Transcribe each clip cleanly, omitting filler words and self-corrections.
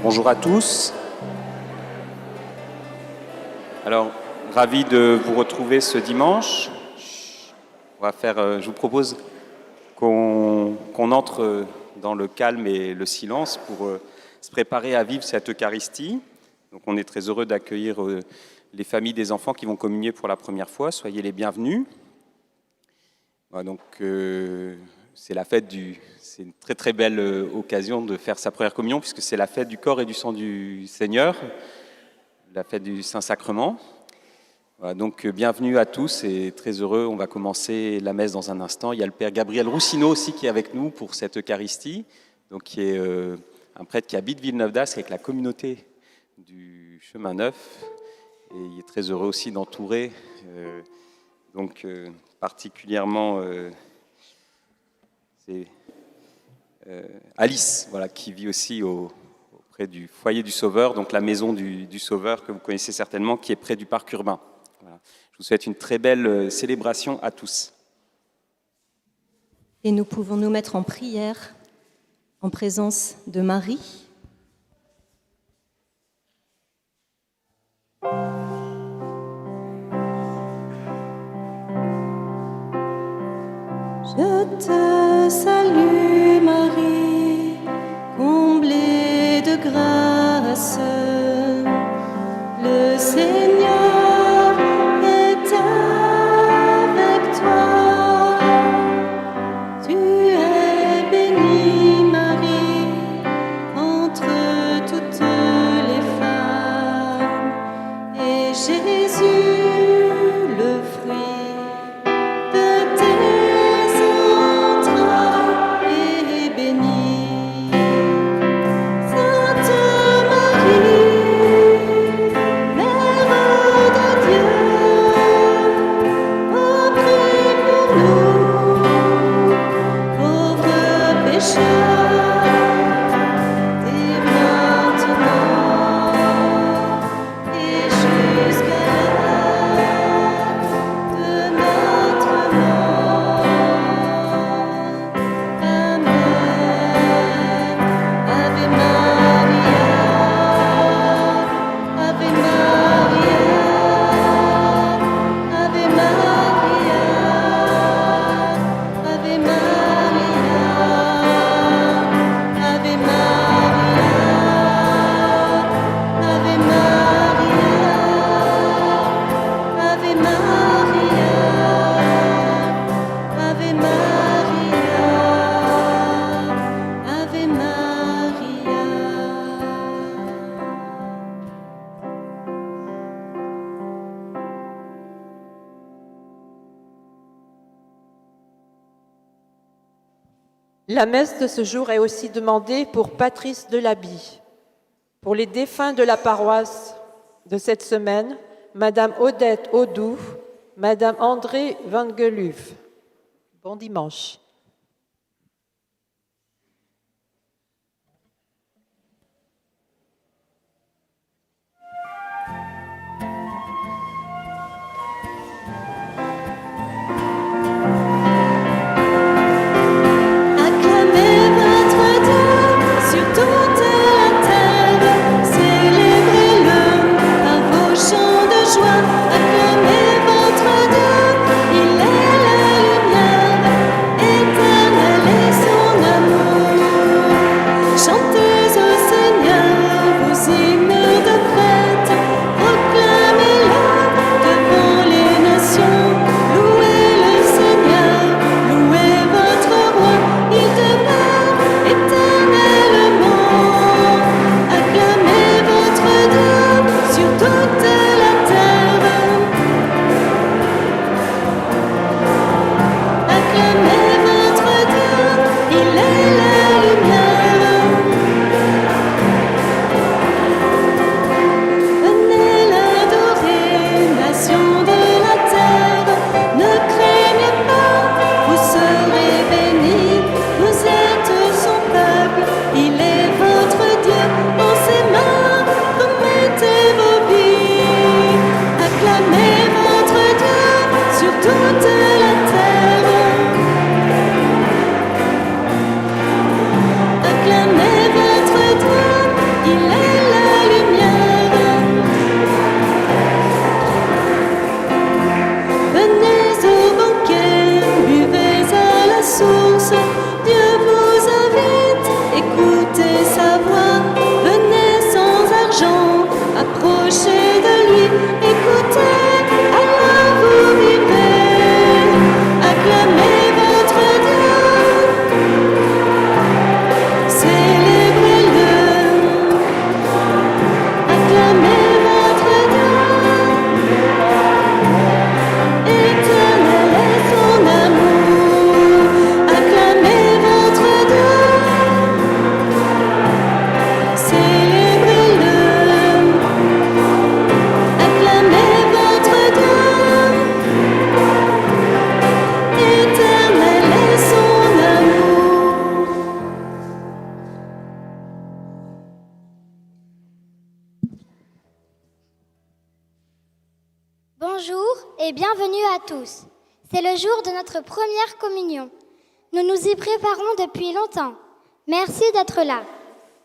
Bonjour à tous. Alors, ravi de vous retrouver ce dimanche. Je vous propose qu'on entre dans le calme et le silence pour se préparer à vivre cette Eucharistie. Donc, on est très heureux d'accueillir les familles des enfants qui vont communier pour la première fois. Soyez les bienvenus. Voilà, donc, c'est une très très belle occasion de faire sa première communion puisque c'est la fête du corps et du sang du Seigneur, la fête du Saint-Sacrement. Voilà, donc bienvenue à tous et très heureux. On va commencer la messe dans un instant. Il y a le Père Gabriel Roussineau aussi qui est avec nous pour cette Eucharistie, donc qui est un prêtre qui habite Villeneuve-d'Ascq avec la communauté du Chemin Neuf et il est très heureux aussi d'entourer particulièrement c'est Alice, voilà, qui vit aussi auprès du foyer du Sauveur, donc la maison du Sauveur que vous connaissez certainement, qui est près du parc urbain. Voilà. Je vous souhaite une très belle célébration à tous. Et nous pouvons nous mettre en prière en présence de Marie. Je te salue Marie, comblée de grâce, le Seigneur est avec toi. Tu es bénie Marie, entre toutes les femmes, et Jésus, le fruit de tes entrailles est béni. Sainte Marie, Mère de Dieu, ô prie pour nous, pauvres pécheurs, dès maintenant et jusqu'à l'heure de notre mort. Amen. Ave Maria, Ave Maria, Ave Maria, Ave Maria, Ave Maria, Ave Maria, Ave Maria, Ave Maria, Ave Maria. La messe de ce jour est aussi demandée pour Patrice Delaby. Pour les défunts de la paroisse de cette semaine, Madame Odette Audoux, Madame André Van Geluve. Bon dimanche. Acclamez votre Dieu sur toute la terre, célébrez-le par vos chants de joie. Acclamez votre Dieu, il est la lumière et Bonjour et bienvenue à tous. C'est le jour de notre première communion. Nous nous y préparons depuis longtemps. Merci d'être là.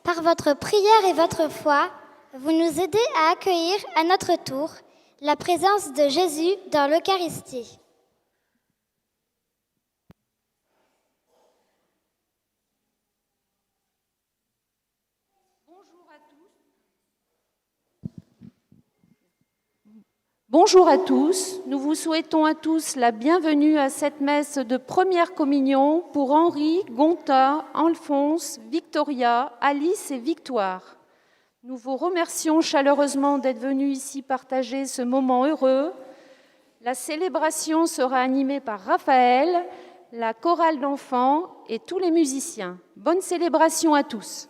Par votre prière et votre foi, vous nous aidez à accueillir à notre tour la présence de Jésus dans l'Eucharistie. Bonjour à tous, nous vous souhaitons à tous la bienvenue à cette messe de première communion pour Henri, Gonta, Alphonse, Victoria, Alice et Victoire. Nous vous remercions chaleureusement d'être venus ici partager ce moment heureux. La célébration sera animée par Raphaël, la chorale d'enfants et tous les musiciens. Bonne célébration à tous.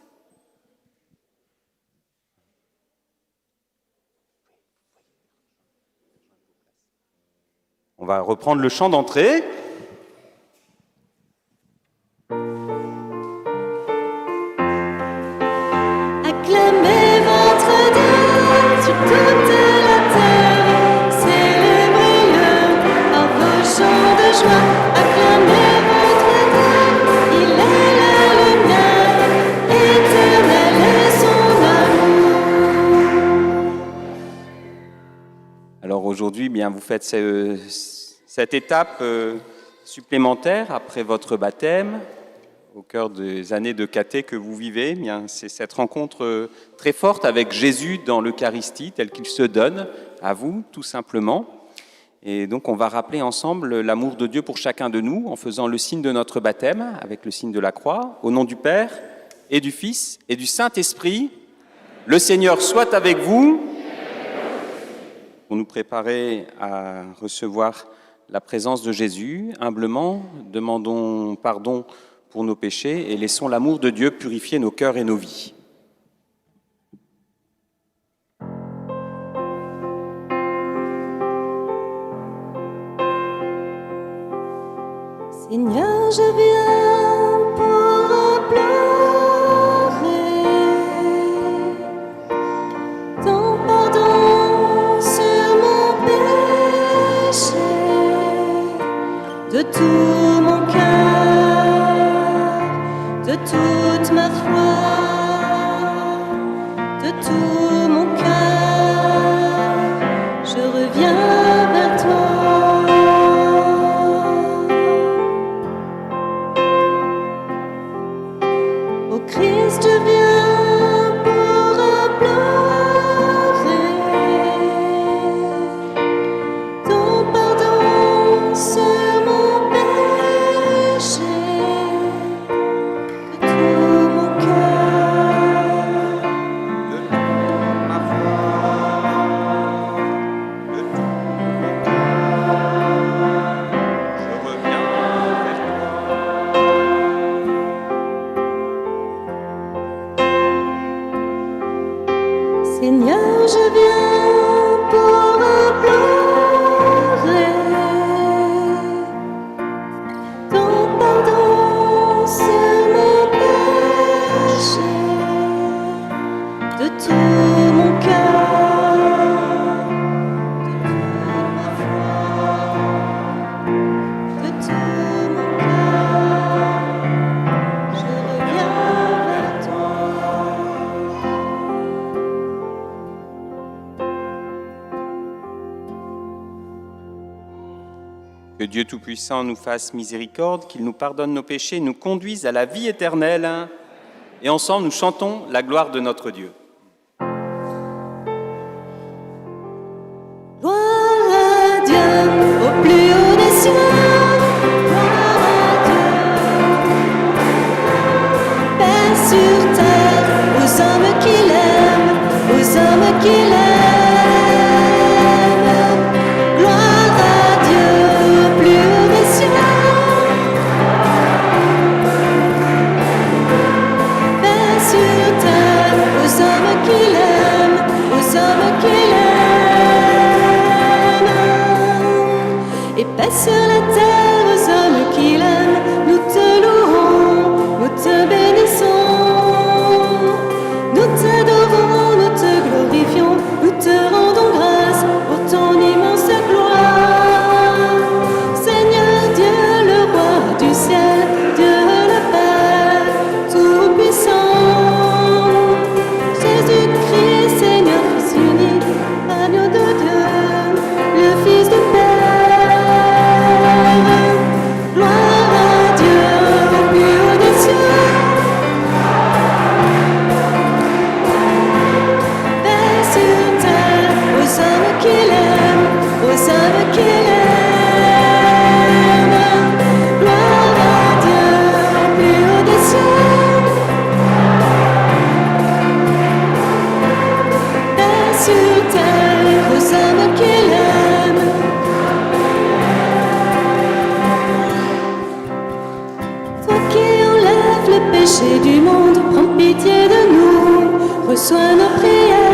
On va reprendre le chant d'entrée. Acclamez votre Dieu sur toute la terre, célébrez-le par vos chants de joie. Acclamez votre Dieu, il est la lumière, éternel est son amour. Alors aujourd'hui, bien, vous faites cette étape supplémentaire après votre baptême, au cœur des années de caté que vous vivez. Bien, c'est cette rencontre très forte avec Jésus dans l'Eucharistie, tel qu'il se donne à vous, tout simplement. Et donc, on va rappeler ensemble l'amour de Dieu pour chacun de nous en faisant le signe de notre baptême, avec le signe de la croix, au nom du Père et du Fils et du Saint-Esprit. Le Seigneur soit avec vous. Pour nous préparer à recevoir la présence de Jésus, humblement, demandons pardon pour nos péchés et laissons l'amour de Dieu purifier nos cœurs et nos vies. Seigneur, je viens pour pleurer ton pardon sur mon péché, de tout mon cœur, de toute ma foi, de tout mon cœur, je reviens vers toi. Ô Christ, je viens pour implorer ton pardon sur mon péché, de tout mon cœur. De toute ma foi, de tout mon cœur, je reviens vers toi. Seigneur, je viens pour implorer ton pardon sur mon péché, de tout mon cœur, de toute ma foi, de tout mon cœur, je reviens vers toi. Que Dieu Tout-Puissant nous fasse miséricorde, qu'il nous pardonne nos péchés, nous conduise à la vie éternelle. Et ensemble, nous chantons la gloire de notre Dieu. Gloire à Dieu au plus haut des cieux, gloire à Dieu, paix sur terre aux hommes qui l'aiment, aux hommes qui l'aiment. Gloire à Dieu au plus haut des cieux, paix sur terre aux hommes qui l'aiment, aux hommes qui l'aiment. Et paix sur la terre aux hommes qui l'aiment, nous te louons, nous te bénissons. aux âmes qu'il aime. Gloire à Dieu au plus haut des cieux, paix sur terre aux âmes qu'il aime. Toi qui enlèves le péché du monde, prends pitié de nous, reçois nos prières.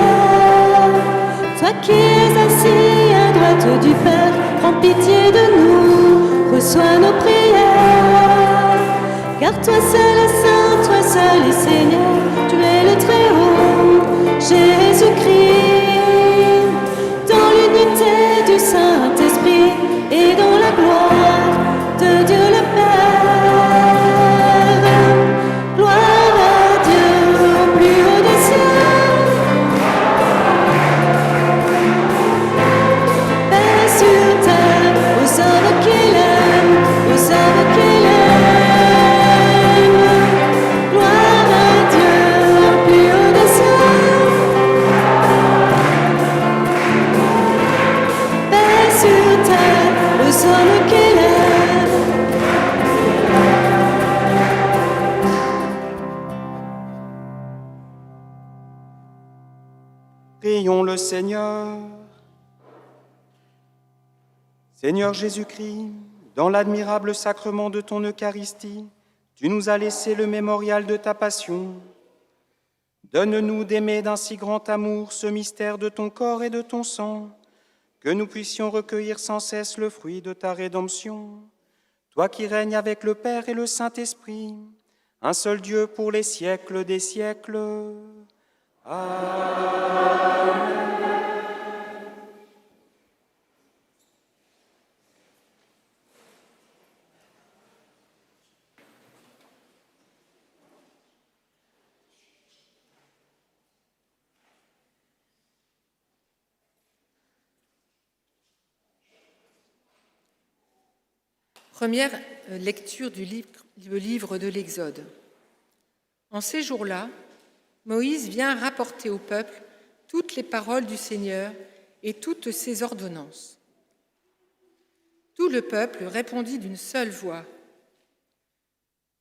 Toi qui es assis à droite du Père, prends pitié de nous, reçois nos prières. Car toi seul est saint, toi seul est Seigneur, tu es le Très-Haut, Jésus-Christ, dans l'unité du Saint-Esprit et dans la gloire de Dieu le Père. Gloire à Dieu au plus haut des cieux, paix sur terre aux âmes qu'il aime, aux âmes qu'il aime. Gloire à Dieu au plus haut des cieux, paix sur terre aux hommes qu'il aime. Prions le Seigneur. Seigneur Jésus-Christ, dans l'admirable sacrement de ton Eucharistie, tu nous as laissé le mémorial de ta passion. Donne-nous d'aimer d'un si grand amour ce mystère de ton corps et de ton sang, que nous puissions recueillir sans cesse le fruit de ta rédemption. Toi qui règnes avec le Père et le Saint-Esprit, un seul Dieu pour les siècles des siècles. Amen. Première lecture du livre de l'Exode. En ces jours-là, Moïse vient rapporter au peuple toutes les paroles du Seigneur et toutes ses ordonnances. Tout le peuple répondit d'une seule voix.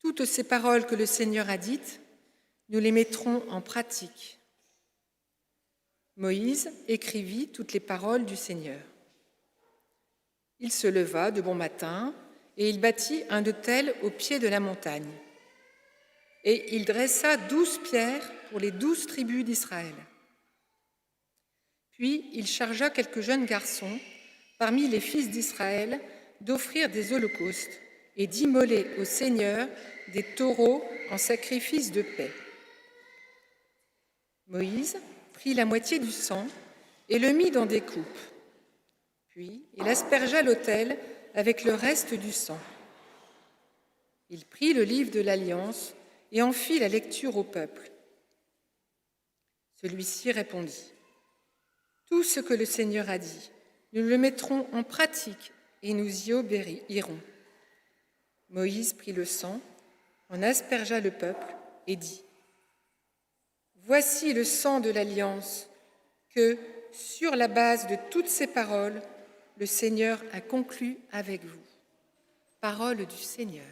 Toutes ces paroles que le Seigneur a dites, nous les mettrons en pratique. Moïse écrivit toutes les paroles du Seigneur. Il se leva de bon matin et il bâtit un autel au pied de la montagne. Et il dressa 12 pierres pour les 12 tribus d'Israël. Puis il chargea quelques jeunes garçons parmi les fils d'Israël d'offrir des holocaustes et d'immoler au Seigneur des taureaux en sacrifice de paix. Moïse prit la moitié du sang et le mit dans des coupes. Puis il aspergea l'autel avec le reste du sang. Il prit le livre de l'Alliance et en fit la lecture au peuple. Celui-ci répondit : « Tout ce que le Seigneur a dit, nous le mettrons en pratique et nous y obéirons. » Moïse prit le sang, en aspergea le peuple et dit : « Voici le sang de l'Alliance que, sur la base de toutes ces paroles, le Seigneur a conclu avec vous. » Parole du Seigneur.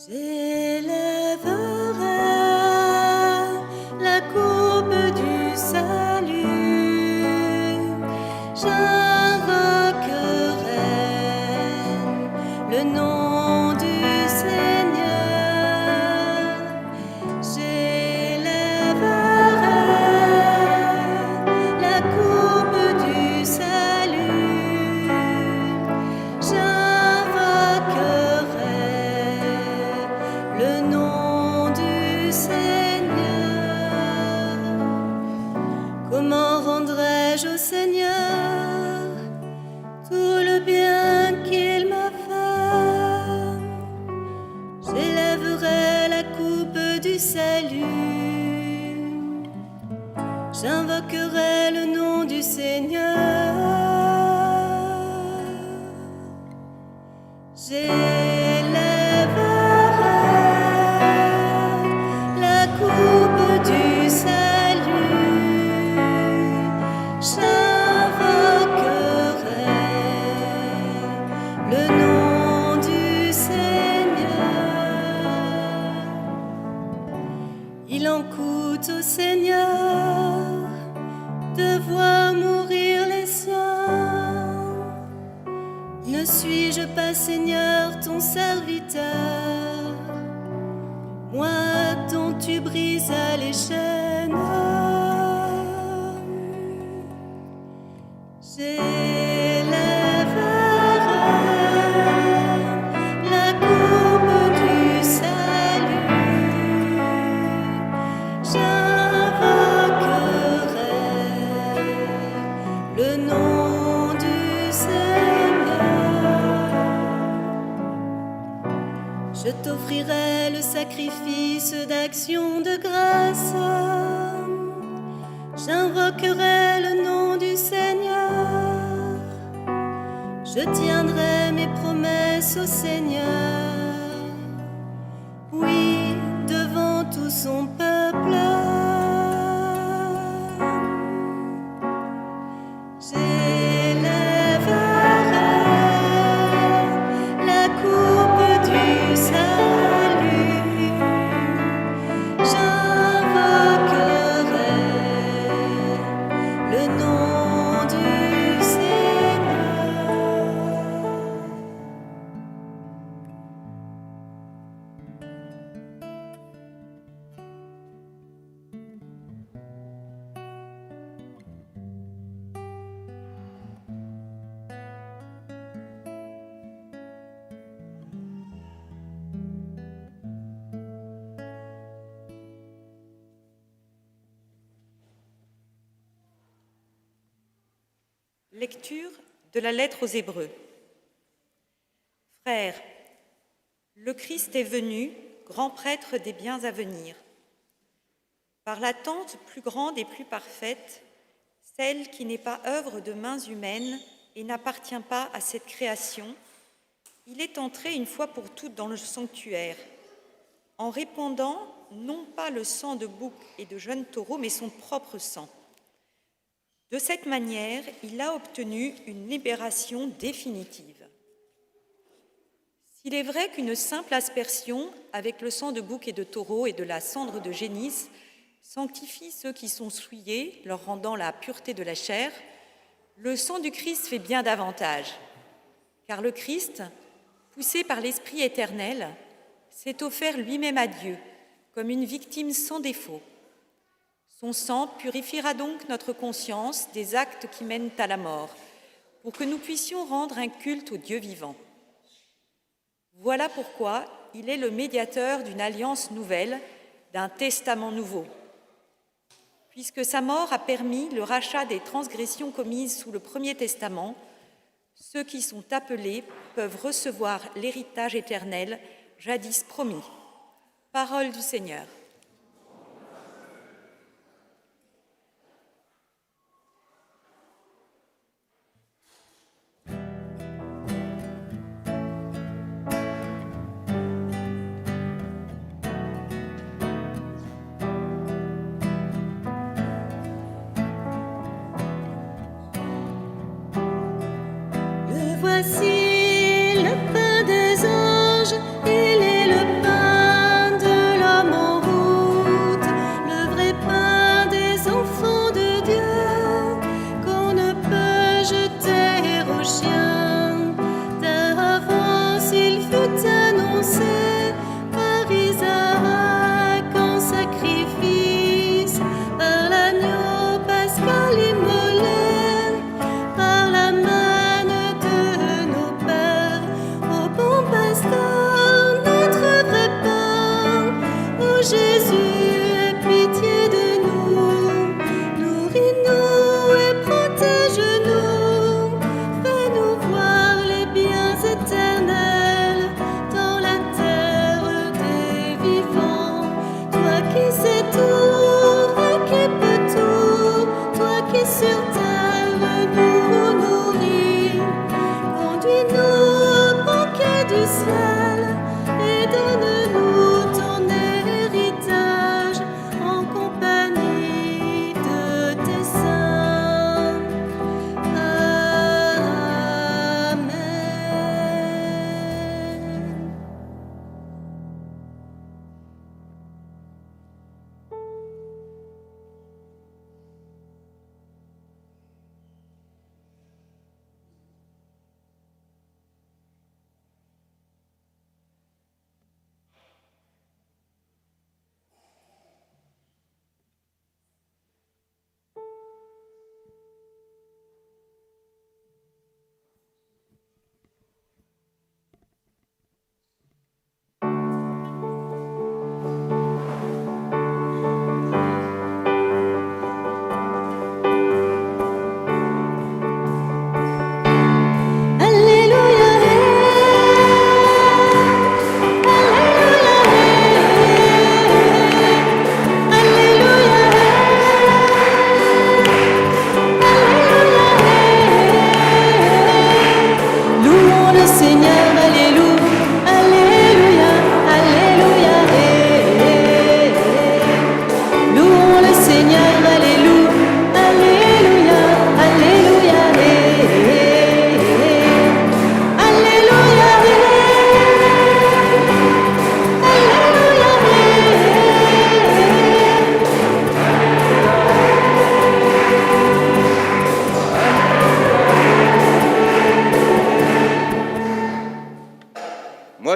J'élèverai la coupe du salut, j'invoquerai le nom du Seigneur. J'élèverai la coupe du salut, j'invoquerai le nom du Seigneur. Comment rendrai-je au Seigneur tout le bien qu'il m'a fait? J'élèverai la coupe du salut, J'invoquerai le nom du Seigneur. J'élèverai la coupe du salut. J'invoquerai le nom du Seigneur. Il en coûte au Seigneur de voir mourir les siens. Ne suis-je pas, Seigneur, ton serviteur, moi dont tu brisas les chaînes? J'élèverai la coupe du salut. J'invoquerai le nom du Seigneur. Je t'offrirai le sacrifice d'action de grâce. J'invoquerai le nom du Seigneur. Je tiendrai mes promesses au Seigneur. Oui, devant tout son peuple. J'élèverai la coupe du salut. J'invoquerai le nom du Seigneur. Lecture de la lettre aux Hébreux. Frères, le Christ est venu, grand prêtre des biens à venir. Par l'attente plus grande et plus parfaite, celle qui n'est pas œuvre de mains humaines et n'appartient pas à cette création, il est entré une fois pour toutes dans le sanctuaire, en répandant non pas le sang de boucs et de jeunes taureaux, mais son propre sang. De cette manière, il a obtenu une libération définitive. S'il est vrai qu'une simple aspersion avec le sang de bouc et de taureau et de la cendre de génisse sanctifie ceux qui sont souillés, leur rendant la pureté de la chair, le sang du Christ fait bien davantage, car le Christ, poussé par l'Esprit éternel, s'est offert lui-même à Dieu comme une victime sans défaut. Son sang purifiera donc notre conscience des actes qui mènent à la mort, pour que nous puissions rendre un culte au Dieu vivant. Voilà pourquoi il est le médiateur d'une alliance nouvelle, d'un testament nouveau. Puisque sa mort a permis le rachat des transgressions commises sous le premier testament, ceux qui sont appelés peuvent recevoir l'héritage éternel jadis promis. Parole du Seigneur. Voici le pain des anges, il est le pain de l'homme en rouge.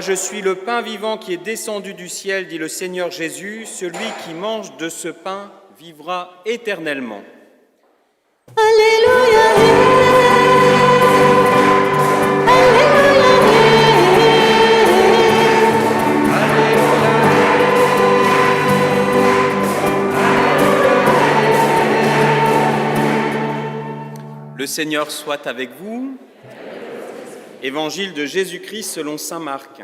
je suis le pain vivant qui est descendu du ciel, dit le Seigneur Jésus. Celui qui mange de ce pain vivra éternellement. Alléluia. Le Seigneur soit avec vous. Évangile de Jésus-Christ selon saint Marc.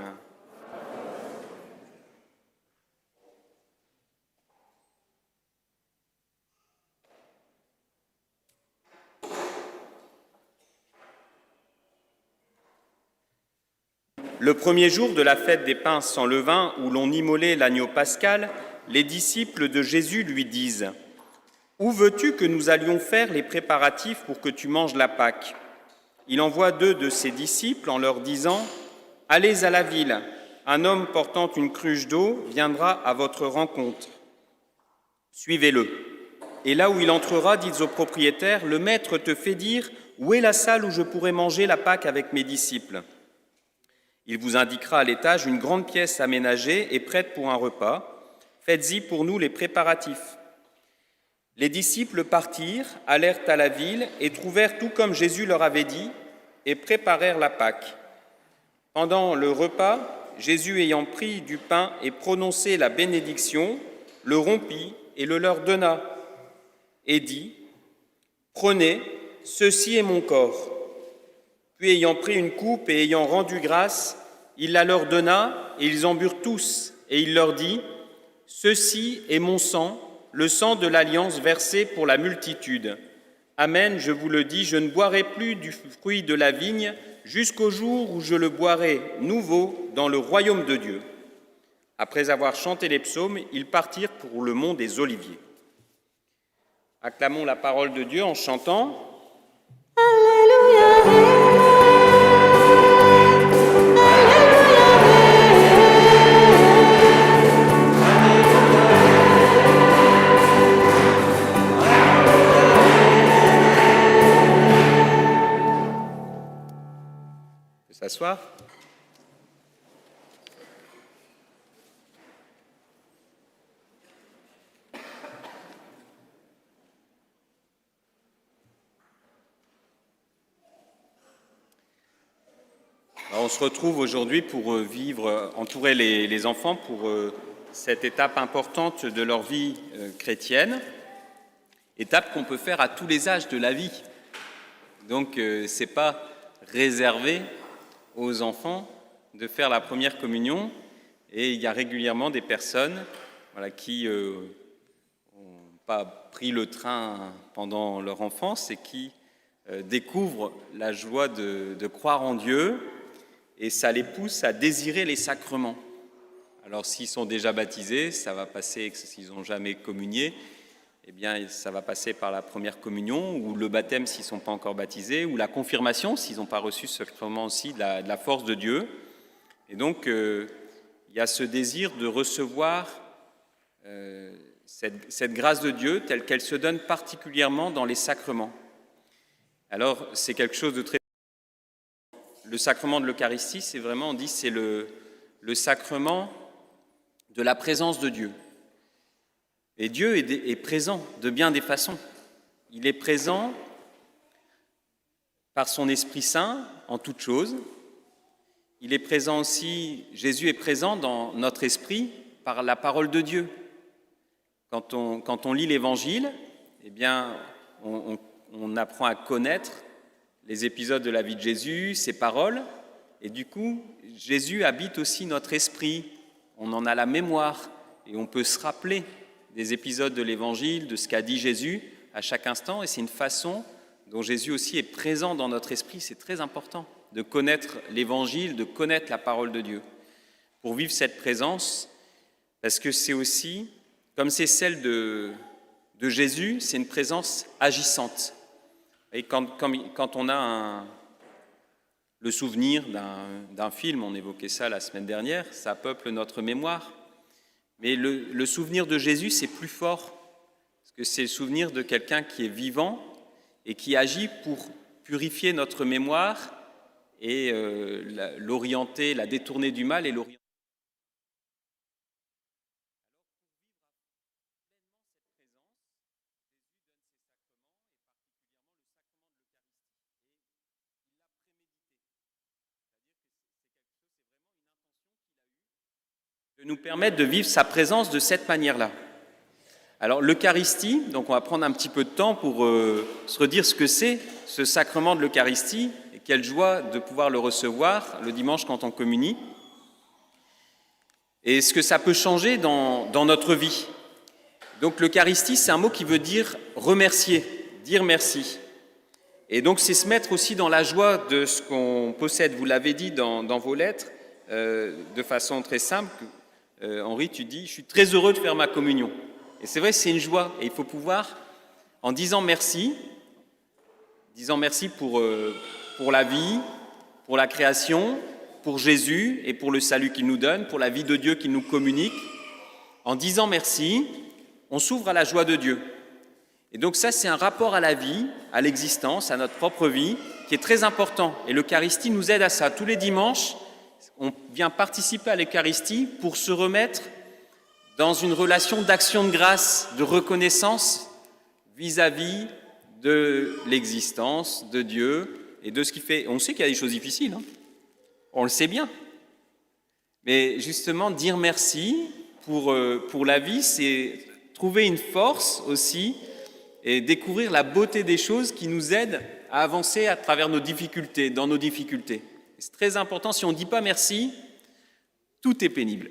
Le premier jour de la fête des pains sans levain, où l'on immolait l'agneau pascal, les disciples de Jésus lui disent : « Où veux-tu que nous allions faire les préparatifs pour que tu manges la Pâque ?» Il envoie 2 de ses disciples en leur disant : « Allez à la ville, un homme portant une cruche d'eau viendra à votre rencontre. Suivez-le. Et là où il entrera, dites au propriétaire : Le maître te fait dire où est la salle où je pourrai manger la Pâque avec mes disciples. Il vous indiquera à l'étage une grande pièce aménagée et prête pour un repas. Faites-y pour nous les préparatifs. » Les disciples partirent, allèrent à la ville et trouvèrent tout comme Jésus leur avait dit et préparèrent la Pâque. Pendant le repas, Jésus ayant pris du pain et prononcé la bénédiction, le rompit et le leur donna et dit : « Prenez, ceci est mon corps. » Puis ayant pris une coupe et ayant rendu grâce, il la leur donna et ils en burent tous. Et il leur dit : « Ceci est mon sang, le sang de l'alliance versé pour la multitude. Amen, je vous le dis, je ne boirai plus du fruit de la vigne jusqu'au jour où je le boirai nouveau dans le royaume de Dieu. » Après avoir chanté les psaumes, ils partirent pour le mont des Oliviers. Acclamons la parole de Dieu en chantant. Alléluia. S'asseoir. On se retrouve aujourd'hui pour entourer les enfants pour cette étape importante de leur vie chrétienne, étape qu'on peut faire à tous les âges de la vie. Donc, c'est pas réservé aux enfants de faire la première communion, et il y a régulièrement des personnes qui n'ont pas pris le train pendant leur enfance et qui découvrent la joie de croire en Dieu, et ça les pousse à désirer les sacrements. Alors s'ils sont déjà baptisés, ça va passer, s'ils n'ont jamais communié, eh bien, ça va passer par la première communion, ou le baptême s'ils ne sont pas encore baptisés, ou la confirmation s'ils n'ont pas reçu ce sacrement aussi de la force de Dieu. Et donc, il y a ce désir de recevoir cette grâce de Dieu telle qu'elle se donne particulièrement dans les sacrements. Alors, c'est quelque chose de très... Le sacrement de l'Eucharistie, c'est vraiment, on dit, c'est le sacrement de la présence de Dieu. Et Dieu est présent de bien des façons. Il est présent par son Esprit Saint en toutes choses. Il est présent aussi, Jésus est présent dans notre esprit par la parole de Dieu. Quand on lit l'Évangile, eh bien, on apprend à connaître les épisodes de la vie de Jésus, ses paroles, et du coup, Jésus habite aussi notre esprit. On en a la mémoire et on peut se rappeler des épisodes de l'Évangile, de ce qu'a dit Jésus à chaque instant, et c'est une façon dont Jésus aussi est présent dans notre esprit. C'est très important de connaître l'Évangile, de connaître la parole de Dieu, pour vivre cette présence, parce que c'est aussi, comme c'est celle de Jésus, c'est une présence agissante. Et quand on a le souvenir d'un film, on évoquait ça la semaine dernière, ça peuple notre mémoire. Mais le souvenir de Jésus, c'est plus fort, parce que c'est le souvenir de quelqu'un qui est vivant et qui agit pour purifier notre mémoire et l'orienter, la détourner du mal et l'orienter. De nous permettre de vivre sa présence de cette manière-là. Alors l'Eucharistie, donc on va prendre un petit peu de temps pour se redire ce que c'est ce sacrement de l'Eucharistie et quelle joie de pouvoir le recevoir le dimanche quand on communie et ce que ça peut changer dans notre vie. Donc l'Eucharistie, c'est un mot qui veut dire remercier, dire merci. Et donc c'est se mettre aussi dans la joie de ce qu'on possède. Vous l'avez dit dans vos lettres de façon très simple. Henri, tu dis « je suis très heureux de faire ma communion ». Et c'est vrai, c'est une joie. Et il faut pouvoir, en disant merci pour la vie, pour la création, pour Jésus et pour le salut qu'il nous donne, pour la vie de Dieu qu'il nous communique, en disant merci, on s'ouvre à la joie de Dieu. Et donc ça, c'est un rapport à la vie, à l'existence, à notre propre vie, qui est très important. Et l'Eucharistie nous aide à ça. Tous les dimanches, on vient participer à l'Eucharistie pour se remettre dans une relation d'action de grâce, de reconnaissance vis-à-vis de l'existence, de Dieu et de ce qui fait. On sait qu'il y a des choses difficiles, hein. On le sait bien. Mais justement, dire merci pour la vie, c'est trouver une force aussi et découvrir la beauté des choses qui nous aident à avancer à travers nos difficultés, dans nos difficultés. C'est très important, si on ne dit pas merci, tout est pénible.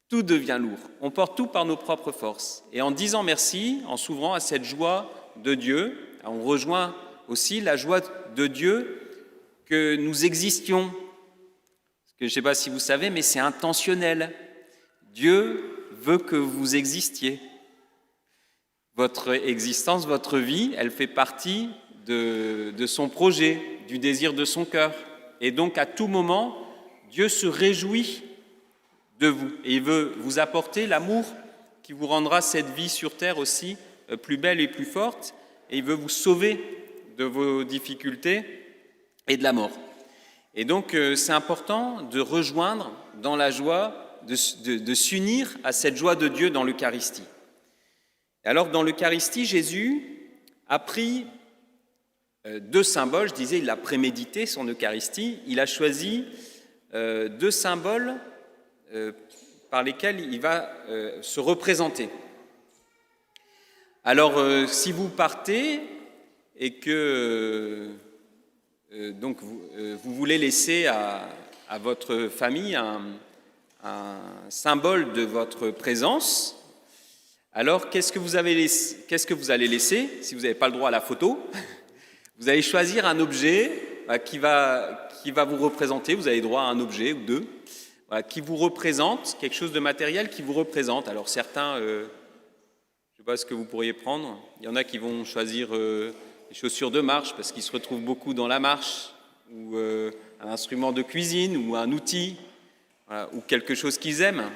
Tout devient lourd. On porte tout par nos propres forces. Et en disant merci, en s'ouvrant à cette joie de Dieu, on rejoint aussi la joie de Dieu que nous existions. Parce que je ne sais pas si vous savez, mais c'est intentionnel. Dieu veut que vous existiez. Votre existence, votre vie, elle fait partie de son projet, du désir de son cœur. Et donc, à tout moment, Dieu se réjouit de vous. Et il veut vous apporter l'amour qui vous rendra cette vie sur terre aussi plus belle et plus forte. Et il veut vous sauver de vos difficultés et de la mort. Et donc, c'est important de rejoindre dans la joie, de s'unir à cette joie de Dieu dans l'Eucharistie. Et alors, dans l'Eucharistie, Jésus a pris deux symboles. Je disais, il a prémédité son Eucharistie. Il a choisi deux symboles par lesquels il va se représenter. Alors, si vous partez et que donc vous voulez laisser à votre famille un symbole de votre présence, alors qu'est-ce que vous allez laisser si vous n'avez pas le droit à la photo? Vous allez choisir un objet qui va vous représenter. Vous avez droit à un objet ou deux. Qui vous représente, quelque chose de matériel qui vous représente. Alors certains, je ne sais pas ce que vous pourriez prendre, il y en a qui vont choisir des chaussures de marche parce qu'ils se retrouvent beaucoup dans la marche, ou un instrument de cuisine, ou un outil, ou quelque chose qu'ils aiment.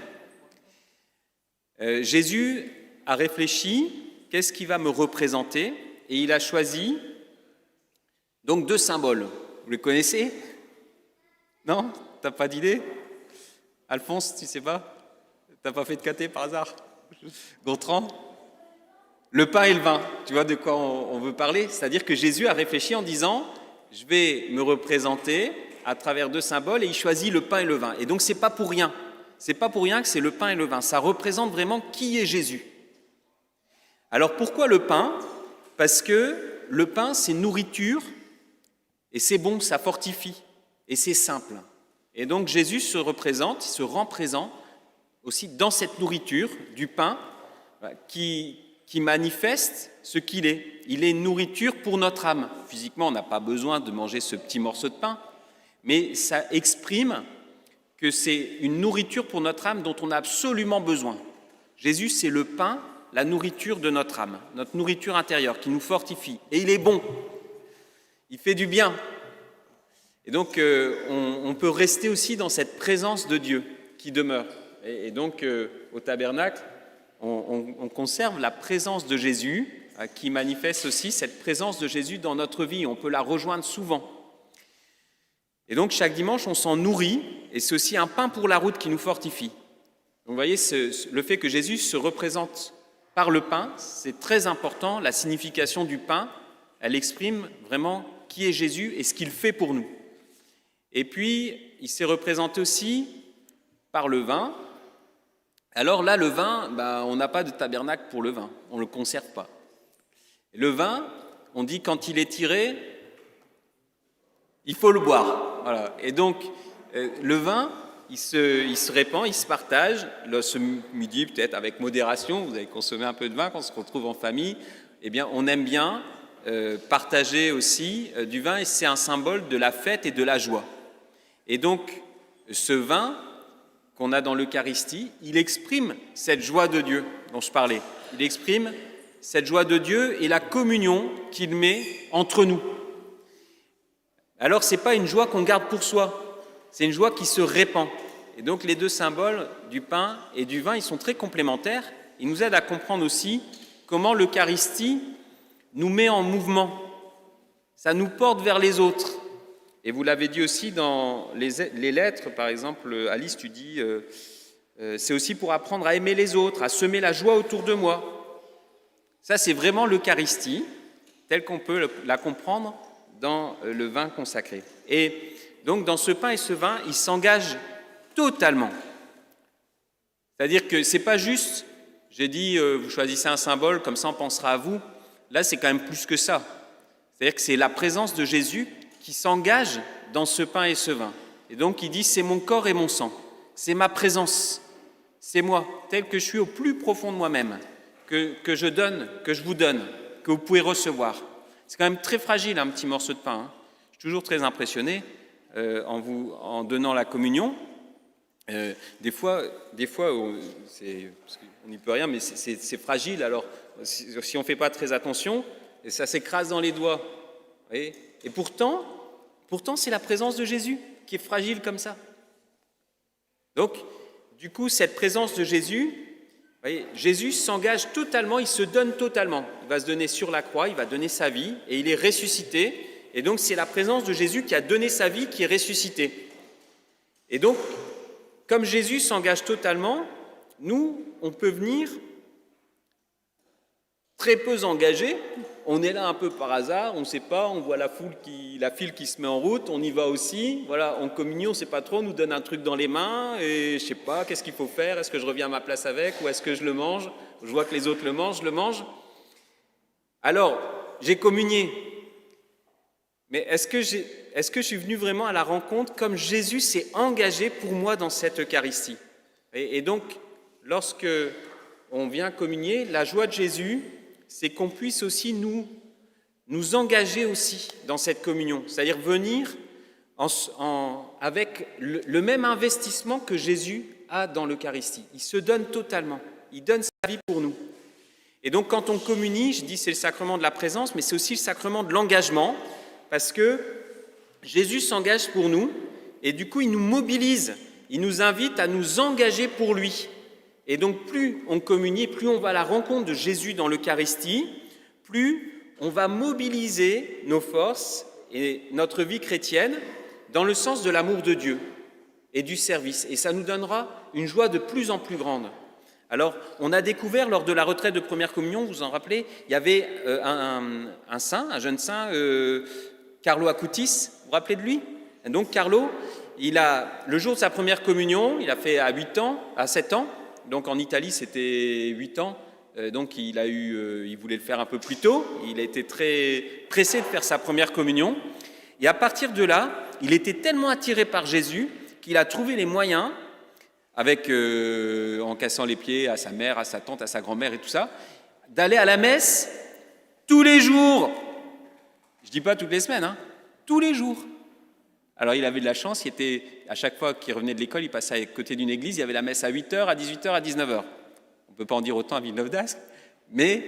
Jésus a réfléchi, qu'est-ce qui va me représenter? Et il a choisi donc deux symboles. Vous les connaissez? Non? T'as pas d'idée? Alphonse, tu sais pas? T'as pas fait de caté par hasard? Gontran? Le pain et le vin, tu vois de quoi on veut parler? C'est-à-dire que Jésus a réfléchi en disant « Je vais me représenter à travers deux symboles » et il choisit le pain et le vin. Et donc c'est pas pour rien. C'est pas pour rien que c'est le pain et le vin. Ça représente vraiment qui est Jésus. Alors pourquoi le pain? Parce que le pain, c'est nourriture et c'est bon, ça fortifie et c'est simple. Et donc Jésus se représente, il se rend présent aussi dans cette nourriture du pain qui manifeste ce qu'il est. Il est nourriture pour notre âme. Physiquement, on n'a pas besoin de manger ce petit morceau de pain, mais ça exprime que c'est une nourriture pour notre âme dont on a absolument besoin. Jésus, c'est le pain, la nourriture de notre âme, notre nourriture intérieure qui nous fortifie. Et il est bon, il fait du bien. Et donc, on peut rester aussi dans cette présence de Dieu qui demeure. Et donc, au tabernacle, on conserve la présence de Jésus qui manifeste aussi cette présence de Jésus dans notre vie. On peut la rejoindre souvent. Et donc chaque dimanche, on s'en nourrit, et c'est aussi un pain pour la route qui nous fortifie. Donc vous voyez, le fait que Jésus se représente par le pain, c'est très important. La signification du pain, elle exprime vraiment qui est Jésus et ce qu'il fait pour nous. Et puis, il s'est représenté aussi par le vin. Alors là, le vin, on n'a pas de tabernacle pour le vin, on ne le conserve pas. Le vin, on dit quand il est tiré, il faut le boire. Voilà. Et donc, le vin, il se répand, il se partage. Là, ce midi, peut-être avec modération, vous avez consommé un peu de vin quand on se retrouve en famille. Eh bien, on aime bien partager aussi du vin, et c'est un symbole de la fête et de la joie. Et donc, ce vin qu'on a dans l'Eucharistie, il exprime cette joie de Dieu dont je parlais. Il exprime cette joie de Dieu et la communion qu'il met entre nous. Alors, ce n'est pas une joie qu'on garde pour soi, c'est une joie qui se répand. Et donc, les deux symboles du pain et du vin, ils sont très complémentaires. Ils nous aident à comprendre aussi comment l'Eucharistie nous met en mouvement. Ça nous porte vers les autres. Et vous l'avez dit aussi dans les lettres, par exemple, Alice, tu dis, c'est aussi pour apprendre à aimer les autres, à semer la joie autour de moi. Ça, c'est vraiment l'Eucharistie, telle qu'on peut la comprendre dans le vin consacré. Et donc, dans ce pain et ce vin, ils s'engagent totalement. C'est-à-dire que c'est pas juste, j'ai dit, vous choisissez un symbole, comme ça on pensera à vous. Là, c'est quand même plus que ça. C'est-à-dire que c'est la présence de Jésus qui s'engage dans ce pain et ce vin. Et donc, il dit, c'est mon corps et mon sang. C'est ma présence. C'est moi, tel que je suis au plus profond de moi-même, que je donne, que je vous donne, que vous pouvez recevoir. C'est quand même très fragile, un petit morceau de pain. Hein. Je suis toujours très impressionné en donnant la communion. Des fois on n'y peut rien, mais c'est fragile. Alors, si on ne fait pas très attention, ça s'écrase dans les doigts. Vous voyez ? Et pourtant, c'est la présence de Jésus qui est fragile comme ça. Donc, du coup, cette présence de Jésus, vous voyez, Jésus s'engage totalement, il se donne totalement. Il va se donner sur la croix, il va donner sa vie, et il est ressuscité. Et donc, c'est la présence de Jésus qui a donné sa vie, qui est ressuscité. Et donc, comme Jésus s'engage totalement, nous, on peut venir très peu engagés. On est là un peu par hasard, on ne sait pas, on voit la file qui se met en route, on y va aussi. Voilà, en communion, on ne sait pas trop, on nous donne un truc dans les mains et je ne sais pas, qu'est-ce qu'il faut faire? Est-ce que je reviens à ma place avec ou est-ce que je le mange? Je vois que les autres le mangent, je le mange. Alors, j'ai communié. Mais est-ce que je suis venu vraiment à la rencontre comme Jésus s'est engagé pour moi dans cette Eucharistie? Et donc, lorsque on vient communier, la joie de Jésus, c'est qu'on puisse aussi nous engager aussi dans cette communion, c'est-à-dire venir avec le même investissement que Jésus a dans l'Eucharistie. Il se donne totalement, il donne sa vie pour nous. Et donc quand on communie, je dis c'est le sacrement de la présence, mais c'est aussi le sacrement de l'engagement, parce que Jésus s'engage pour nous, et du coup il nous mobilise, il nous invite à nous engager pour lui. Et donc, plus on communie, plus on va à la rencontre de Jésus dans l'Eucharistie, plus on va mobiliser nos forces et notre vie chrétienne dans le sens de l'amour de Dieu et du service. Et ça nous donnera une joie de plus en plus grande. Alors, on a découvert lors de la retraite de première communion, vous vous en rappelez, il y avait un saint, un jeune saint, Carlo Acutis, vous vous rappelez de lui? Et donc, Carlo, le jour de sa première communion, il a fait à 7 ans, donc en Italie, c'était 8 ans, donc il voulait le faire un peu plus tôt, il a été très pressé de faire sa première communion, et à partir de là, il était tellement attiré par Jésus qu'il a trouvé les moyens, en cassant les pieds à sa mère, à sa tante, à sa grand-mère et tout ça, d'aller à la messe tous les jours. Je ne dis pas toutes les semaines, hein, tous les jours. Alors il avait de la chance, à chaque fois qu'il revenait de l'école, il passait à côté d'une église, il y avait la messe à 8h, à 18h, à 19h. On ne peut pas en dire autant à Villeneuve d'Ascq, mais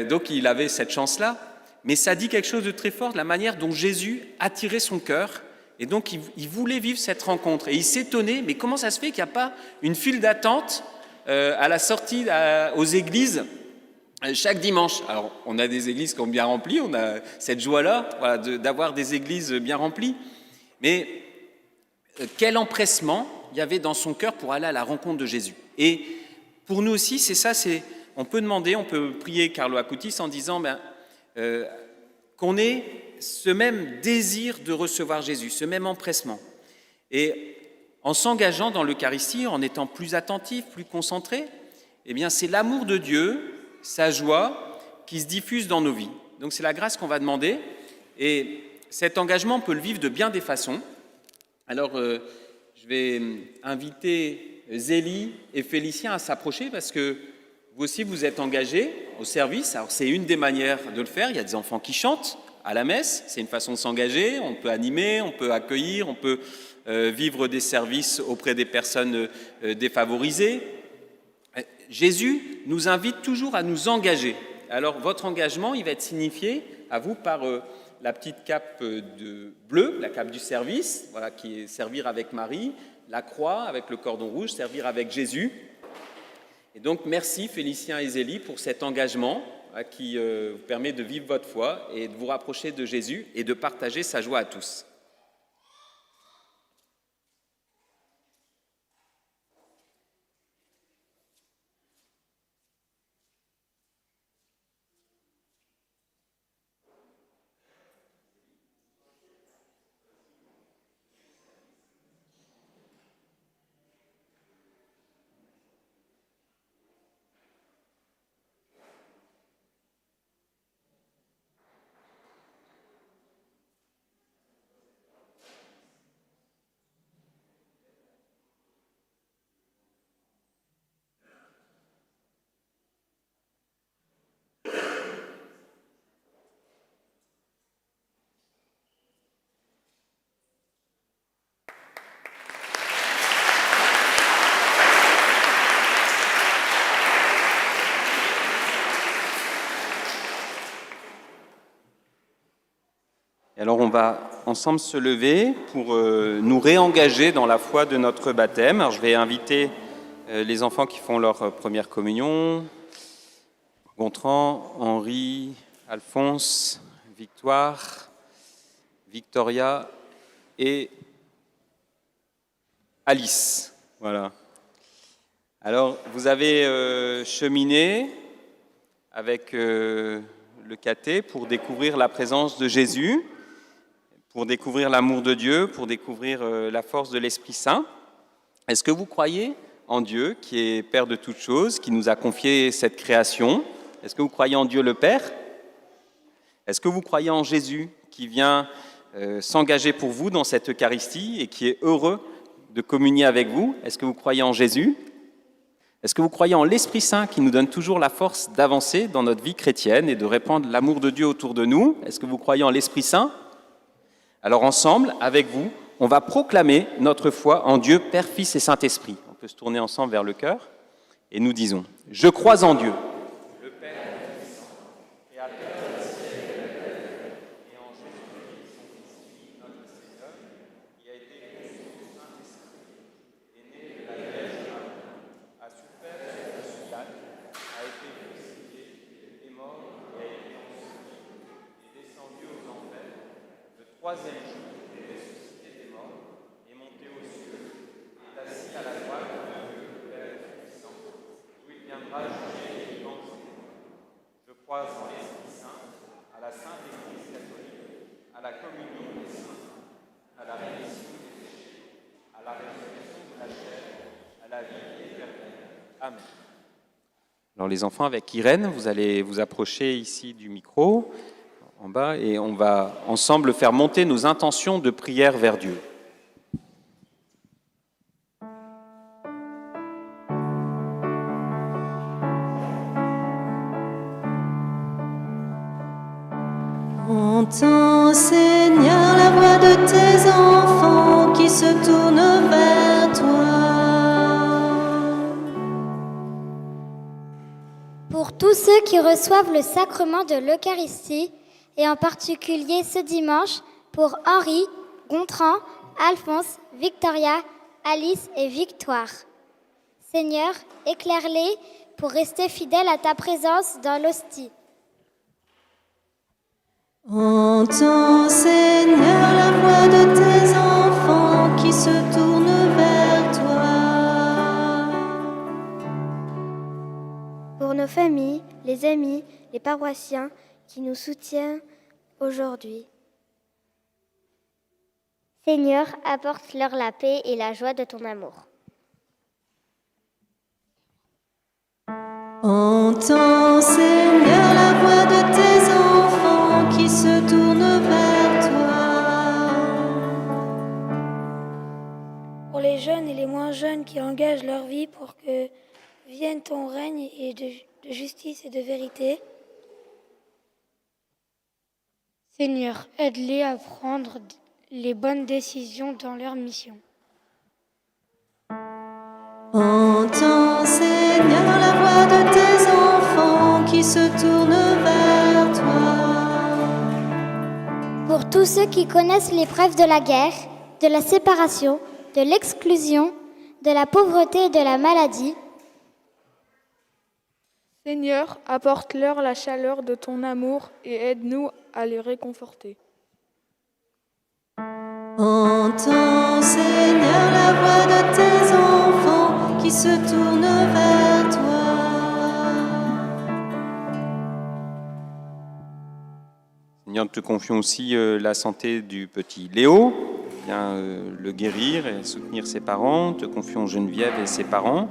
donc il avait cette chance-là. Mais ça dit quelque chose de très fort, la manière dont Jésus attirait son cœur, et donc il voulait vivre cette rencontre. Et il s'étonnait, mais comment ça se fait qu'il n'y a pas une file d'attente à la sortie aux églises chaque dimanche? Alors on a des églises qui sont bien remplies, on a cette joie-là, voilà, d'avoir des églises bien remplies. Mais quel empressement il y avait dans son cœur pour aller à la rencontre de Jésus. Et pour nous aussi, c'est ça, on peut demander, on peut prier Carlo Acutis en disant qu'on ait ce même désir de recevoir Jésus, ce même empressement. Et en s'engageant dans l'Eucharistie, en étant plus attentif, plus concentré, eh bien c'est l'amour de Dieu, sa joie qui se diffuse dans nos vies. Donc c'est la grâce qu'on va demander. Et cet engagement, on peut le vivre de bien des façons. Alors, je vais inviter Zélie et Félicien à s'approcher parce que vous aussi, vous êtes engagés au service. Alors, c'est une des manières de le faire. Il y a des enfants qui chantent à la messe. C'est une façon de s'engager. On peut animer, on peut accueillir, on peut vivre des services auprès des personnes défavorisées. Jésus nous invite toujours à nous engager. Alors, votre engagement, il va être signifié à vous par la petite cape bleue, la cape du service, voilà, qui est servir avec Marie, la croix avec le cordon rouge, servir avec Jésus. Et donc, merci Félicien et Zélie pour cet engagement qui vous permet de vivre votre foi et de vous rapprocher de Jésus et de partager sa joie à tous. Et alors on va ensemble se lever pour nous réengager dans la foi de notre baptême. Alors je vais inviter les enfants qui font leur première communion, Gontran, Henri, Alphonse, Victoire, Victoria et Alice. Voilà. Alors vous avez cheminé avec le caté pour découvrir la présence de Jésus, pour découvrir l'amour de Dieu, pour découvrir la force de l'Esprit Saint. Est-ce que vous croyez en Dieu, qui est Père de toutes choses, qui nous a confié cette création? Est-ce que vous croyez en Dieu le Père? Est-ce que vous croyez en Jésus, qui vient s'engager pour vous dans cette Eucharistie et qui est heureux de communier avec vous? Est-ce que vous croyez en Jésus? Est-ce que vous croyez en l'Esprit Saint, qui nous donne toujours la force d'avancer dans notre vie chrétienne et de répandre l'amour de Dieu autour de nous? Est-ce que vous croyez en l'Esprit Saint? Alors ensemble, avec vous, on va proclamer notre foi en Dieu, Père, Fils et Saint-Esprit. On peut se tourner ensemble vers le cœur et nous disons « Je crois en Dieu, le Père Tout-Puissant, Créateur du ciel et de la terre, et en Jésus-Christ, son Fils, notre Seigneur, qui a été conçu du Saint-Esprit, est né de la Vierge Marie, a souffert et ressuscité, a été crucifié, est mort et a été enseveli, est descendu aux enfers, le troisième jour est ressuscité des morts, est monté aux cieux, est assis à la droite de Dieu, le Père Tout-Puissant, d'où il viendra juger les vivants et les morts. Je crois en l'Esprit Saint, à la Sainte Église catholique, à la communion des saints, à la rémission des péchés, à la résurrection de la chair, à la vie éternelle. Amen. Alors les enfants, avec Irène, vous allez vous approcher ici du micro, en bas, et on va ensemble faire monter nos intentions de prière vers Dieu. Entends, Seigneur, la voix de tes enfants qui se tournent vers toi. Pour tous ceux qui reçoivent le sacrement de l'Eucharistie, et en particulier ce dimanche, pour Henri, Gontran, Alphonse, Victoria, Alice et Victoire. Seigneur, éclaire-les pour rester fidèles à ta présence dans l'hostie. Entends, Seigneur, la voix de tes enfants qui se tournent vers toi. Pour nos familles, les amis, les paroissiens qui nous soutiennent aujourd'hui. Seigneur, apporte-leur la paix et la joie de ton amour. Entends, Seigneur, la voix de tes enfants qui se tournent vers toi. Pour les jeunes et les moins jeunes qui engagent leur vie pour que vienne ton règne et de justice et de vérité. Seigneur, aide-les à prendre les bonnes décisions dans leur mission. Entends, Seigneur, la voix de tes enfants qui se tournent vers toi. Pour tous ceux qui connaissent l'épreuve de la guerre, de la séparation, de l'exclusion, de la pauvreté et de la maladie. Seigneur, apporte-leur la chaleur de ton amour et aide-nous à les réconforter. Entends, Seigneur, la voix de tes enfants qui se tournent vers toi. Seigneur, nous te confions aussi la santé du petit Léo, bien le guérir et soutenir ses parents. Te confions Geneviève et ses parents.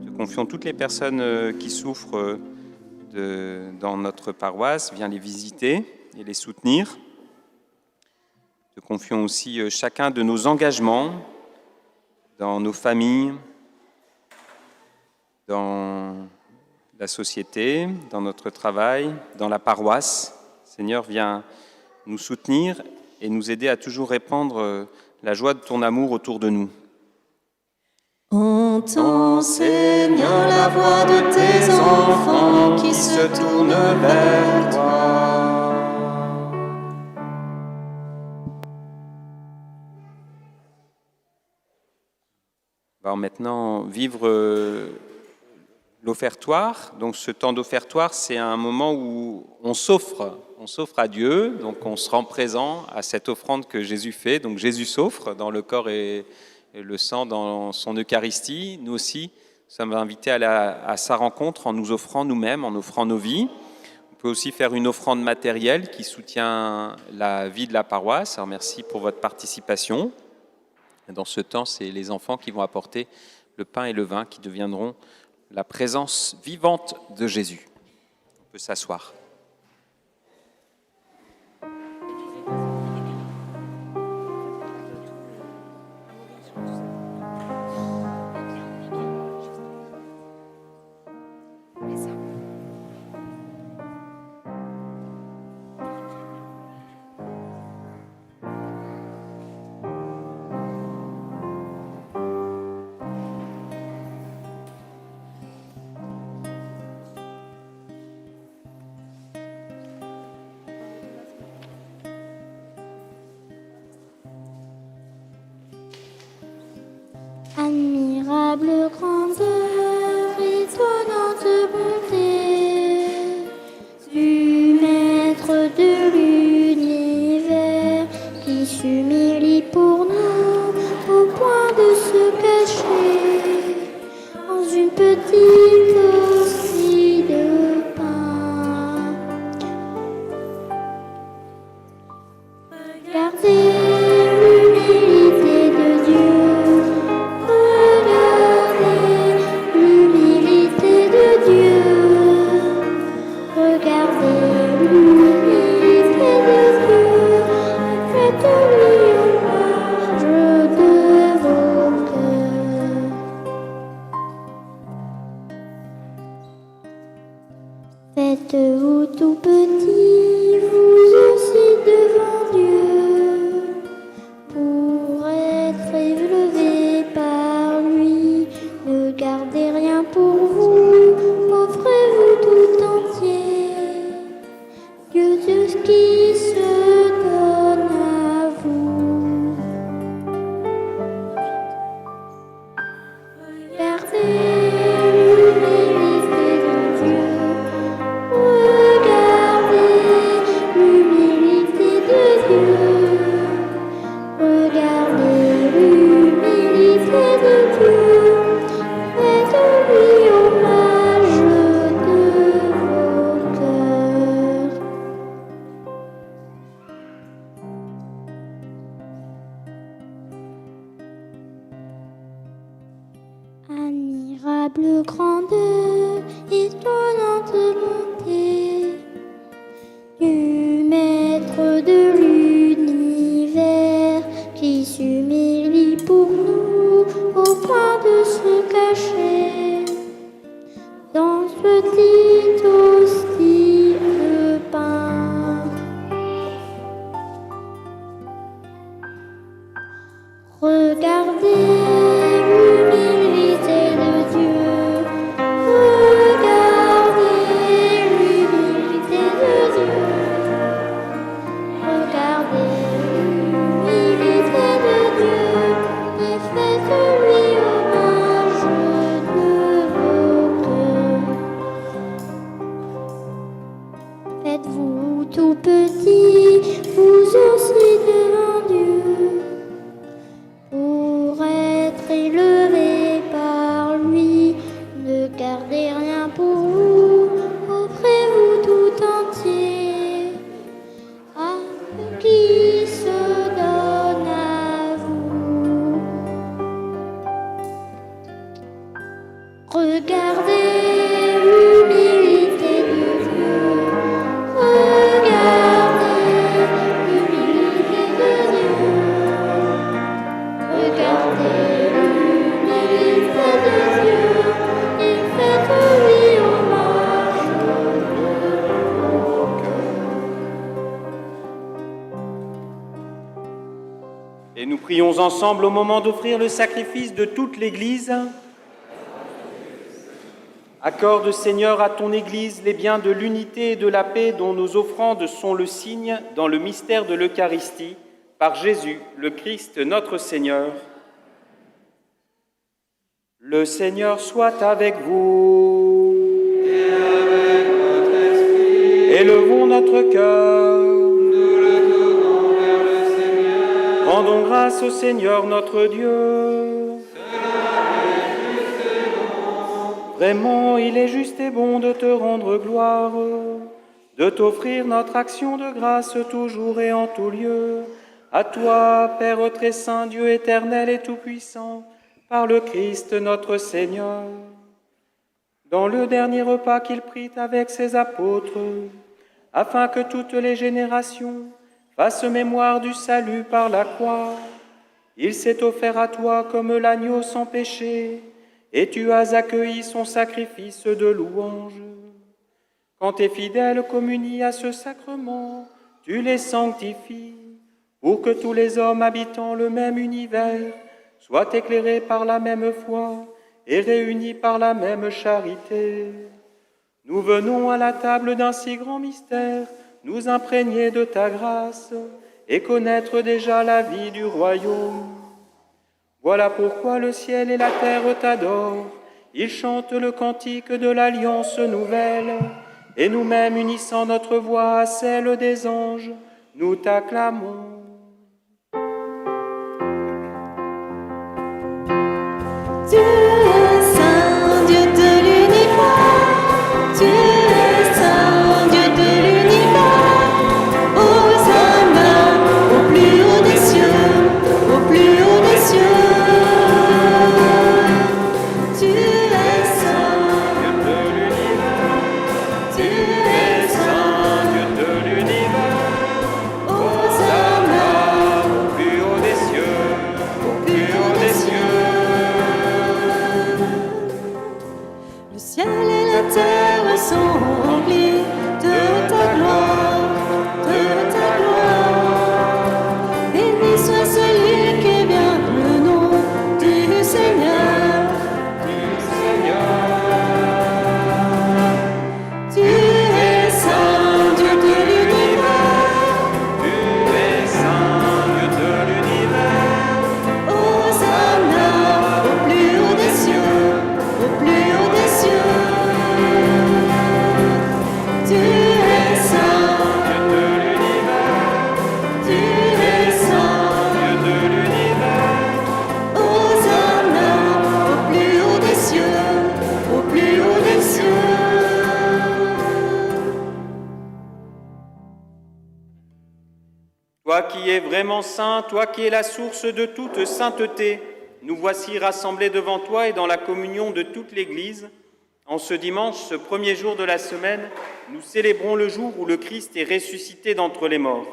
Te confions toutes les personnes qui souffrent dans notre paroisse. Viens les visiter et les soutenir. Te confions aussi chacun de nos engagements dans nos familles, dans la société, dans notre travail, dans la paroisse. Seigneur, viens nous soutenir et nous aider à toujours répandre la joie de ton amour autour de nous. Entends, Seigneur, la voix de tes enfants qui se tournent vers toi. On va maintenant vivre l'offertoire. Donc ce temps d'offertoire, c'est un moment où on s'offre à Dieu, donc on se rend présent à cette offrande que Jésus fait. Donc Jésus s'offre dans le corps et le sang dans son Eucharistie. Nous aussi sommes invités à sa rencontre en nous offrant nous-mêmes, en offrant nos vies. On peut aussi faire une offrande matérielle qui soutient la vie de la paroisse. Alors merci pour votre participation. Dans ce temps, c'est les enfants qui vont apporter le pain et le vin qui deviendront la présence vivante de Jésus. On peut s'asseoir. Admirable grandeur, étonnante bonté du Maître de l'univers qui s'humilie pour nous au point de se cacher dans une petite hostie de pain. Regardez l'humilité de Dieu. Faites-vous tout petit, vous aussi devant Dieu, pour être élevé par lui. Ne gardez rien pour vous, offrez-vous tout entier. Dieu qui se donne à vous. Regardez. Regardez l'humilité Êtes-vous tout petit, vous aussi devant Dieu, pour être élevé par lui? Ne gardez rien pour vous, offrez-vous tout entier à ce qui se donne à vous. Regardez l'humilité de Dieu. Regardez l'humilité de Dieu. Regardez l'humilité de Dieu. Et faites-lui hommage de vos cœurs. Et nous prions ensemble au moment d'offrir le sacrifice de toute l'Église. Accorde, Seigneur, à ton Église les biens de l'unité et de la paix dont nos offrandes sont le signe dans le mystère de l'Eucharistie, par Jésus, le Christ, notre Seigneur. Le Seigneur soit avec vous. Et avec votre esprit. Élevons notre cœur. Nous le tournons vers le Seigneur. Rendons grâce au Seigneur notre Dieu. Vraiment, il est juste et bon de te rendre gloire, de t'offrir notre action de grâce toujours et en tout lieu. À toi, Père très saint, Dieu éternel et tout-puissant, par le Christ notre Seigneur. Dans le dernier repas qu'il prit avec ses apôtres, afin que toutes les générations fassent mémoire du salut par la croix, il s'est offert à toi comme l'agneau sans péché, et tu as accueilli son sacrifice de louange. Quand tes fidèles communient à ce sacrement, tu les sanctifies, pour que tous les hommes habitant le même univers soient éclairés par la même foi et réunis par la même charité. Nous venons à la table d'un si grand mystère, nous imprégner de ta grâce et connaître déjà la vie du royaume. Voilà pourquoi le ciel et la terre t'adorent. Ils chantent le cantique de l'alliance nouvelle. Et nous-mêmes, unissant notre voix à celle des anges, nous t'acclamons. Dieu est saint, Dieu de l'univers. Dieu est saint, Dieu de l'univers. Hosanna au plus haut des cieux, au plus haut des cieux. Sont remplis de ta gloire, de ta gloire. Béni soit celui qui vient le nom du Seigneur, du Seigneur. Tu es saint, Dieu de l'univers. Tu es saint, Dieu de l'univers. Hosanna au plus haut des cieux, au plus haut des cieux. Tu es saint, Dieu de l'univers. Tu es saint, Dieu de l'univers. Hosanna au plus haut des cieux, au plus haut des cieux. Toi qui es vraiment saint, toi qui es la source de toute sainteté, nous voici rassemblés devant toi et dans la communion de toute l'Église. En ce dimanche, ce premier jour de la semaine, nous célébrons le jour où le Christ est ressuscité d'entre les morts.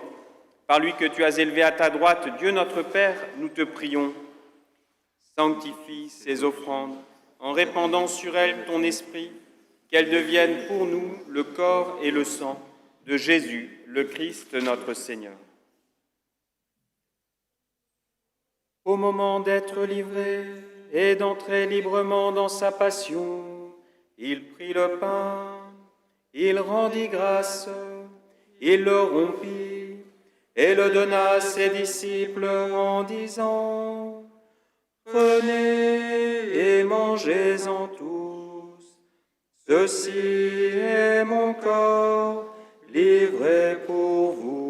Par lui que tu as élevé à ta droite, Dieu notre Père, nous te prions. Sanctifie ces offrandes en répandant sur elles ton esprit, qu'elles deviennent pour nous le corps et le sang de Jésus, le Christ notre Seigneur. Au moment d'être livré et d'entrer librement dans sa passion, il prit le pain, il rendit grâce, il le rompit et le donna à ses disciples en disant : « Prenez et mangez-en tous, ceci est mon corps livré pour vous.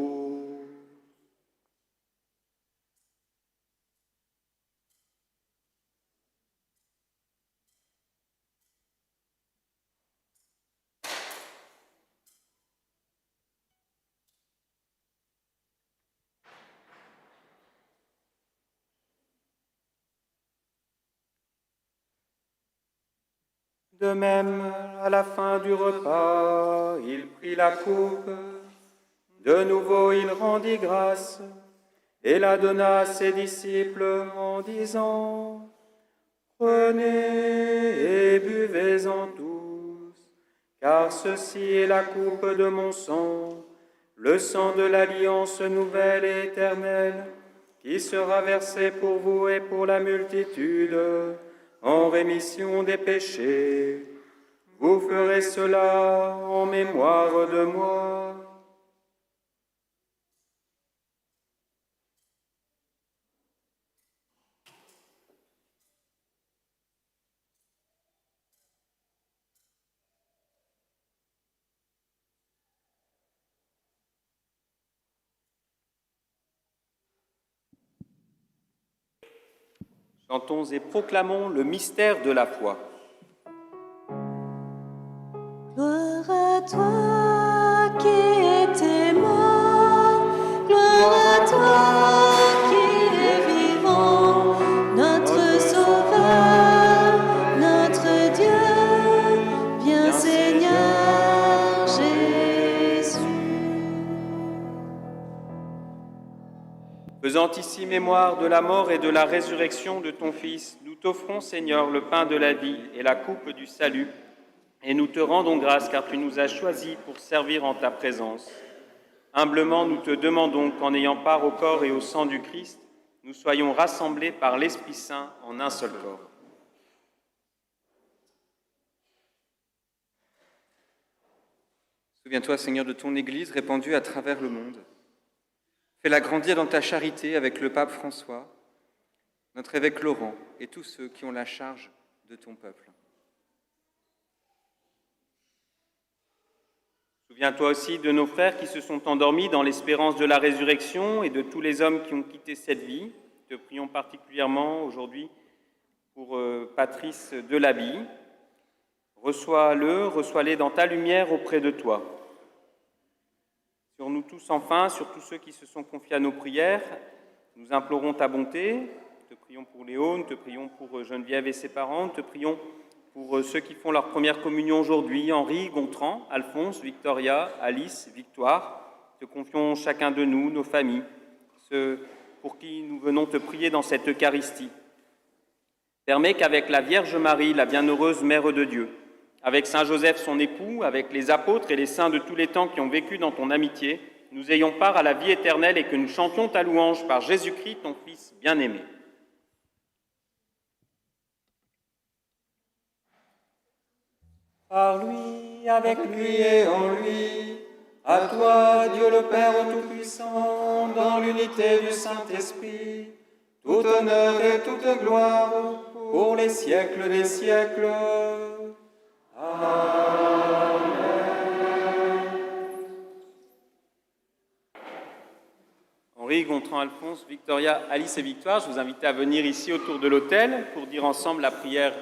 De même, à la fin du repas, il prit la coupe. De nouveau, il rendit grâce et la donna à ses disciples en disant : « Prenez et buvez-en tous, car ceci est la coupe de mon sang, le sang de l'alliance nouvelle et éternelle, qui sera versé pour vous et pour la multitude, en rémission des péchés. Vous ferez cela en mémoire de moi. » Chantons et proclamons le mystère de la foi. Gloire à toi qui étais mort, gloire à toi qui es vivant, notre Sauveur, notre Dieu, viens Seigneur Jésus. Faisant ici mémoire de la mort et de la résurrection de ton Fils, nous t'offrons, Seigneur, le pain de la vie et la coupe du salut, et nous te rendons grâce car tu nous as choisis pour servir en ta présence. Humblement, nous te demandons qu'en ayant part au corps et au sang du Christ, nous soyons rassemblés par l'Esprit Saint en un seul corps. Souviens-toi, Seigneur, de ton Église répandue à travers le monde. Fais-la grandir dans ta charité avec le pape François, notre évêque Laurent et tous ceux qui ont la charge de ton peuple. Souviens-toi aussi de nos frères qui se sont endormis dans l'espérance de la résurrection et de tous les hommes qui ont quitté cette vie. Te prions particulièrement aujourd'hui pour Patrice Delaby. Reçois-les dans ta lumière auprès de toi. Sur nous tous enfin, sur tous ceux qui se sont confiés à nos prières, nous implorons ta bonté. Te prions pour Léo, nous te prions pour Geneviève et ses parents, nous te prions pour ceux qui font leur première communion aujourd'hui, Henri, Gontran, Alphonse, Victoria, Alice, Victoire. Te confions chacun de nous, nos familles, ceux pour qui nous venons te prier dans cette Eucharistie. Permets qu'avec la Vierge Marie, la bienheureuse Mère de Dieu, avec Saint Joseph son époux, avec les apôtres et les saints de tous les temps qui ont vécu dans ton amitié, nous ayons part à la vie éternelle et que nous chantions ta louange par Jésus-Christ, ton Fils bien-aimé. Par lui, avec lui et en lui, à toi, Dieu le Père Tout-Puissant, dans l'unité du Saint-Esprit, tout honneur et toute gloire pour les siècles des siècles. Amen. Henri, Gontran, Alphonse, Victoria, Alice et Victoire, je vous invite à venir ici autour de l'autel pour dire ensemble la prière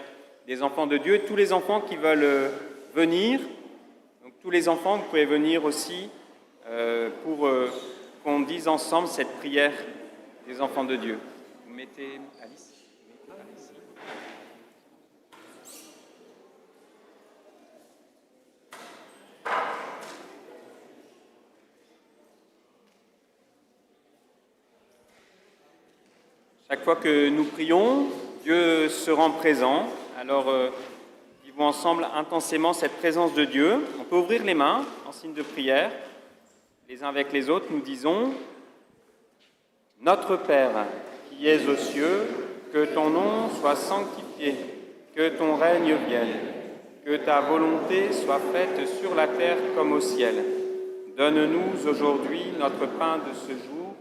des enfants de Dieu. Tous les enfants qui veulent venir, donc tous les enfants, vous pouvez venir aussi pour qu'on dise ensemble cette prière des enfants de Dieu. Vous mettez Alice. Chaque fois que nous prions, Dieu se rend présent. Alors, vivons ensemble intensément cette présence de Dieu. On peut ouvrir les mains en signe de prière. Les uns avec les autres, nous disons « Notre Père, qui es aux cieux, que ton nom soit sanctifié, que ton règne vienne, que ta volonté soit faite sur la terre comme au ciel. Donne-nous aujourd'hui notre pain de ce jour.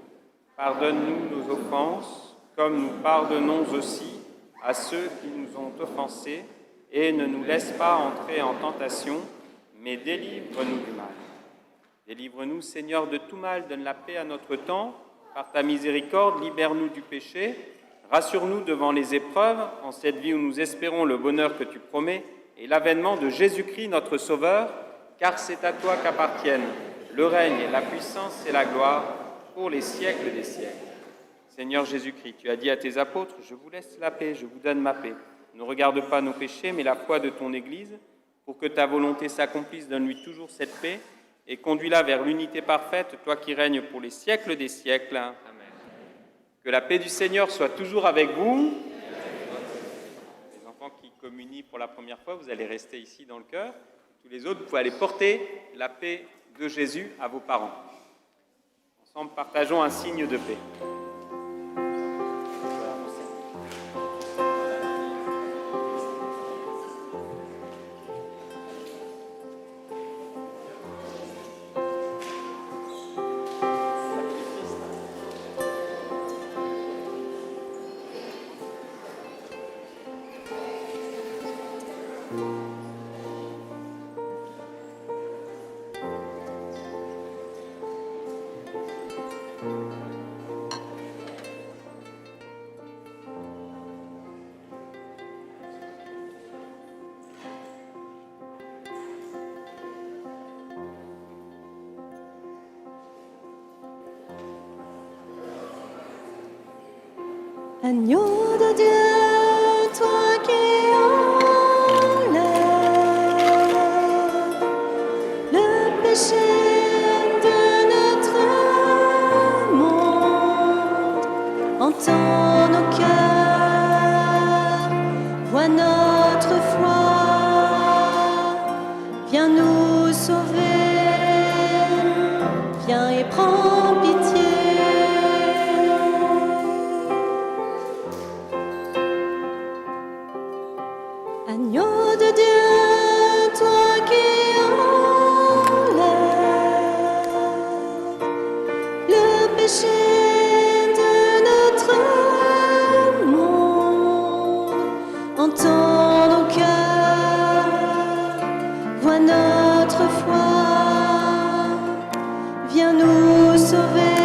Pardonne-nous nos offenses, comme nous pardonnons aussi à ceux qui nous ont offensés, et ne nous laisse pas entrer en tentation, mais délivre-nous du mal. » Délivre-nous, Seigneur, de tout mal, donne la paix à notre temps. Par ta miséricorde, libère-nous du péché. Rassure-nous devant les épreuves, en cette vie où nous espérons le bonheur que tu promets et l'avènement de Jésus-Christ, notre Sauveur, car c'est à toi qu'appartiennent le règne, la puissance et la gloire pour les siècles des siècles. Seigneur Jésus-Christ, tu as dit à tes apôtres, « Je vous laisse la paix, je vous donne ma paix. Ne regarde pas nos péchés, mais la foi de ton Église. Pour que ta volonté s'accomplisse, donne-lui toujours cette paix et conduis-la vers l'unité parfaite, toi qui règnes pour les siècles des siècles. » Amen. Que la paix du Seigneur soit toujours avec vous. Les enfants qui communient pour la première fois, vous allez rester ici dans le cœur. Tous les autres, vous pouvez aller porter la paix de Jésus à vos parents. Ensemble, partageons un signe de paix. Agneau de Dieu, toi qui enlèves le péché de notre monde, entends nos cœurs, vois notre foi, viens nous sauver, viens et prends pitié. Agneau de Dieu, toi qui enlèves le péché de notre monde, entends nos cœurs, vois notre foi, viens nous sauver,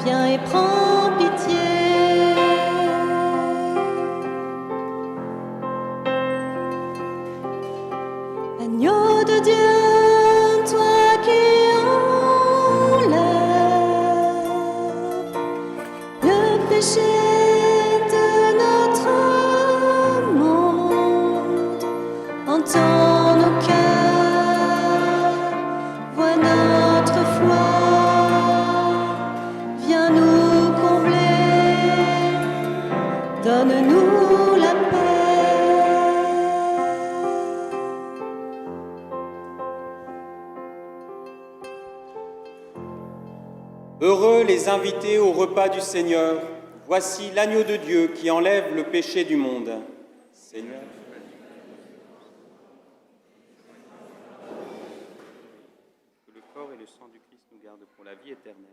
viens et prends pitié. Agneau de Dieu, toi qui enlèves le péché de notre monde, entends nos cœurs, vois notre foi, viens nous combler, donne-nous la paix. Heureux les invités au repas du Seigneur. Voici l'agneau de Dieu qui enlève le péché du monde. Seigneur. Que le corps et le sang du Christ nous gardent pour la vie éternelle.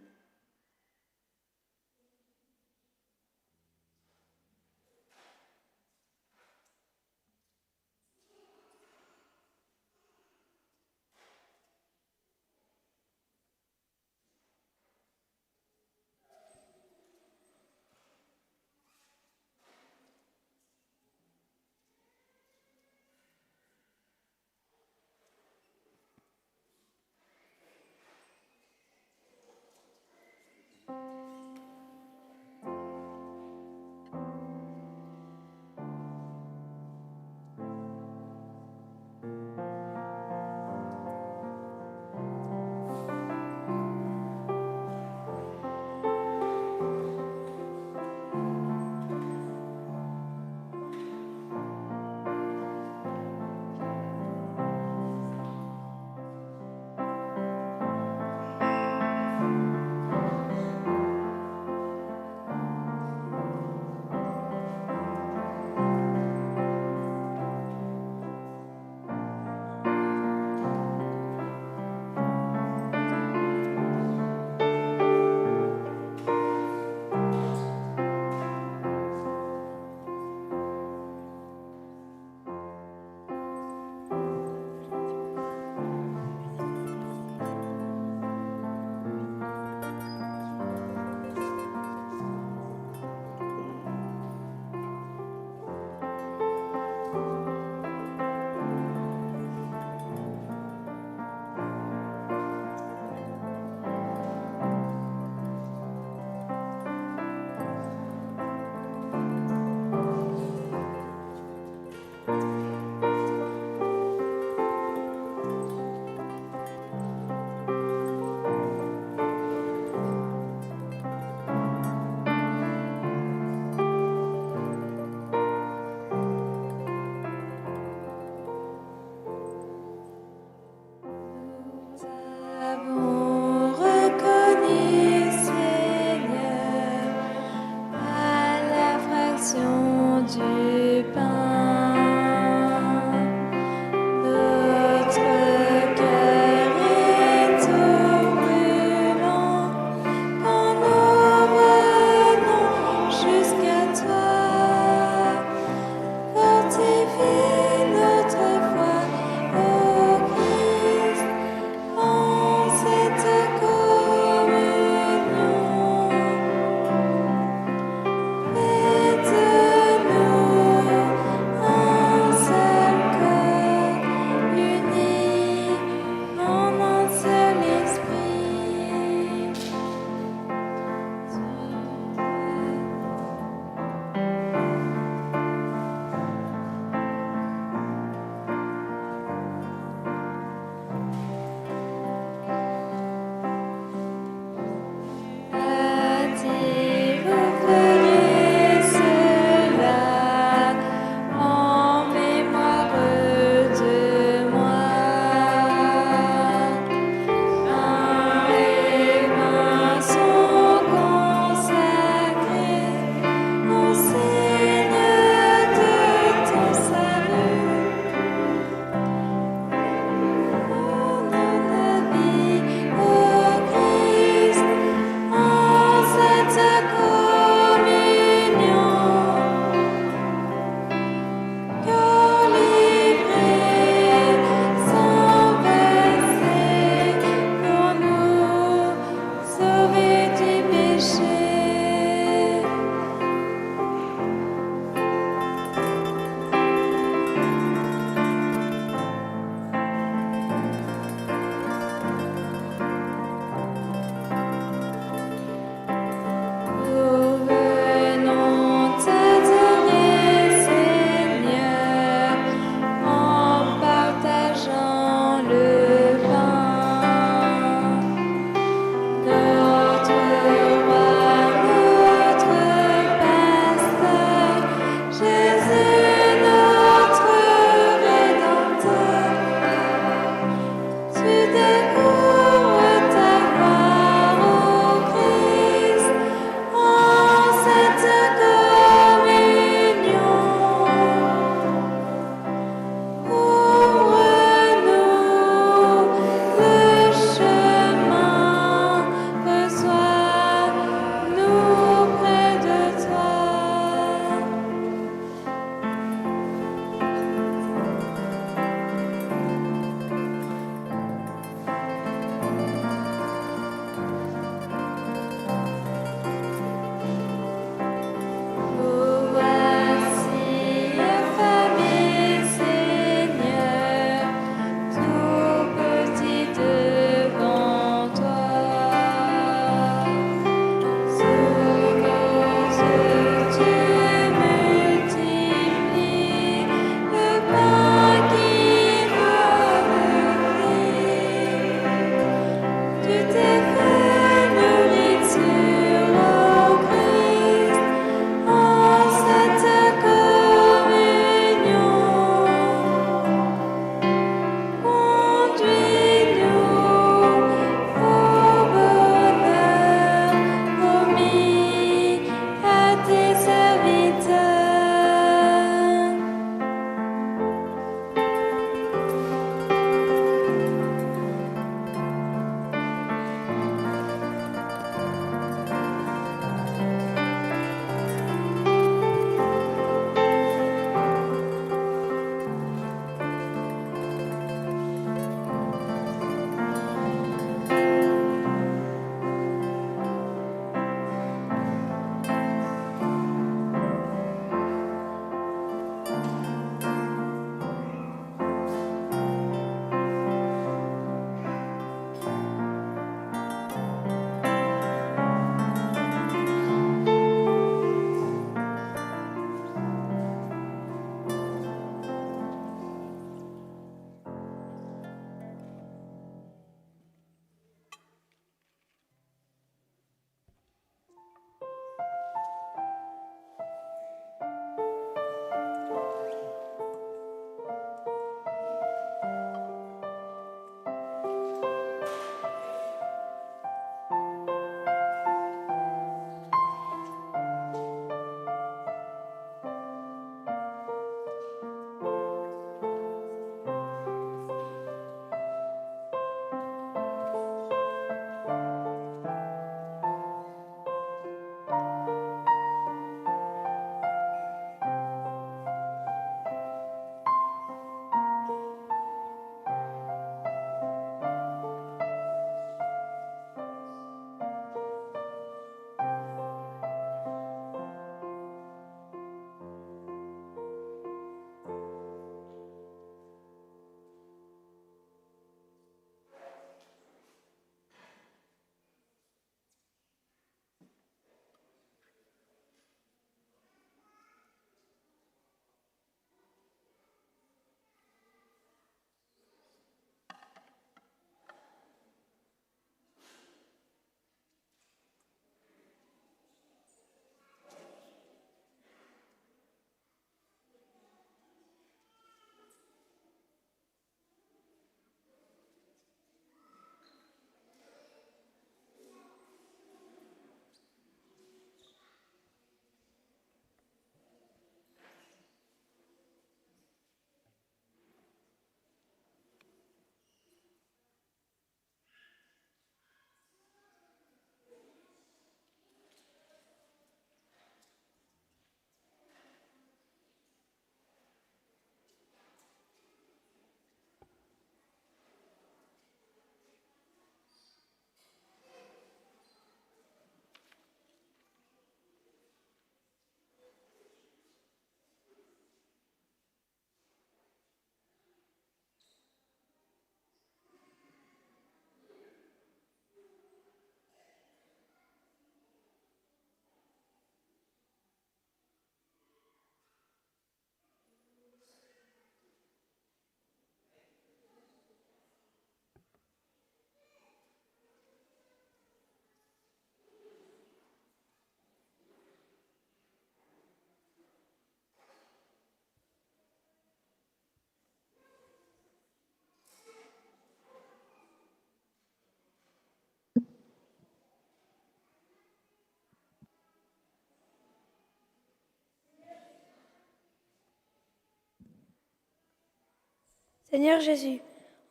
Seigneur Jésus,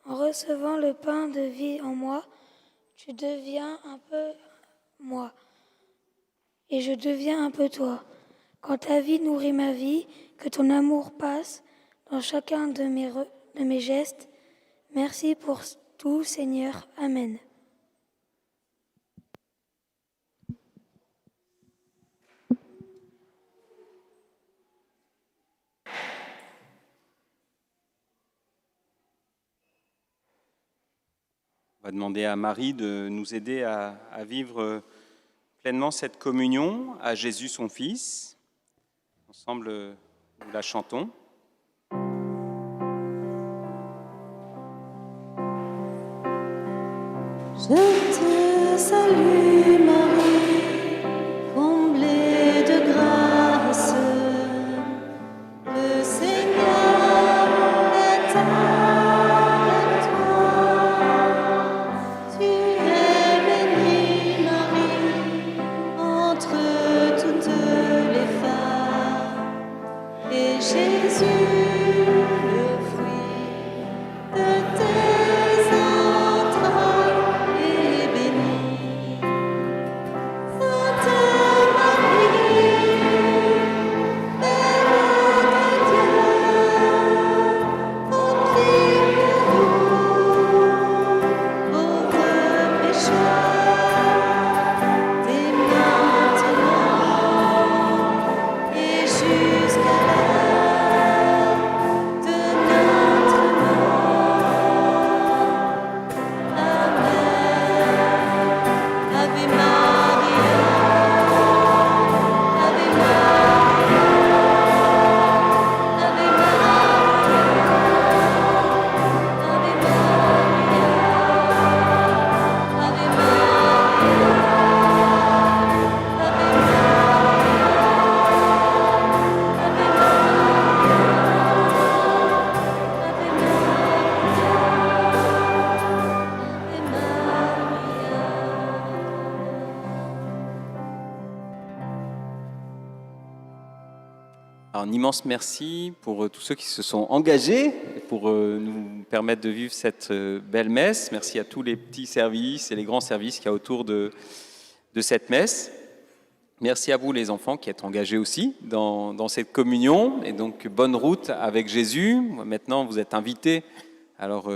en recevant le pain de vie en moi, tu deviens un peu moi, et je deviens un peu toi. Quand ta vie nourrit ma vie, que ton amour passe dans chacun de mes gestes. Merci pour tout, Seigneur. Amen. On va demander à Marie de nous aider à vivre pleinement cette communion à Jésus son Fils. Ensemble, nous la chantons. Je te salue Marie, comblée de grâce, le Seigneur est avec toi. Tu es bénie Marie, entre toutes les femmes, et Jésus, le fruit de tes entrailles, est béni. Sainte Marie, Mère de Dieu, prie pour nous, pauvres pécheurs, dès maintenant et jusqu'à l'heure de notre mort. Amen. Ave Maria, Ave Maria, Ave Maria, Ave Maria, Ave Alors, un immense merci pour tous ceux qui se sont engagés pour nous permettre de vivre cette belle messe. Merci à tous les petits services et les grands services qu'il y a autour de cette messe. Merci à vous les enfants qui êtes engagés aussi dans cette communion. Et donc, bonne route avec Jésus. Maintenant, vous êtes invités. Alors,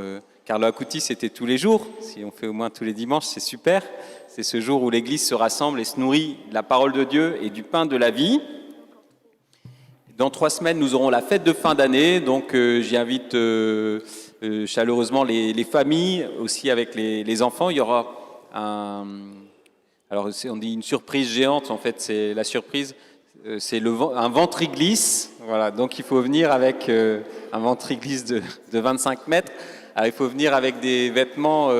Carlo Acutis, c'était tous les jours. Si on fait au moins tous les dimanches, c'est super. C'est ce jour où l'Église se rassemble et se nourrit de la parole de Dieu et du pain de la vie. Dans 3 semaines, nous aurons la fête de fin d'année, donc j'y invite chaleureusement les familles, aussi avec les enfants. Il y aura alors on dit une surprise géante, en fait c'est la surprise, c'est un ventriglisse, voilà, donc il faut venir avec un ventriglisse de 25 mètres, alors, il faut venir avec des vêtements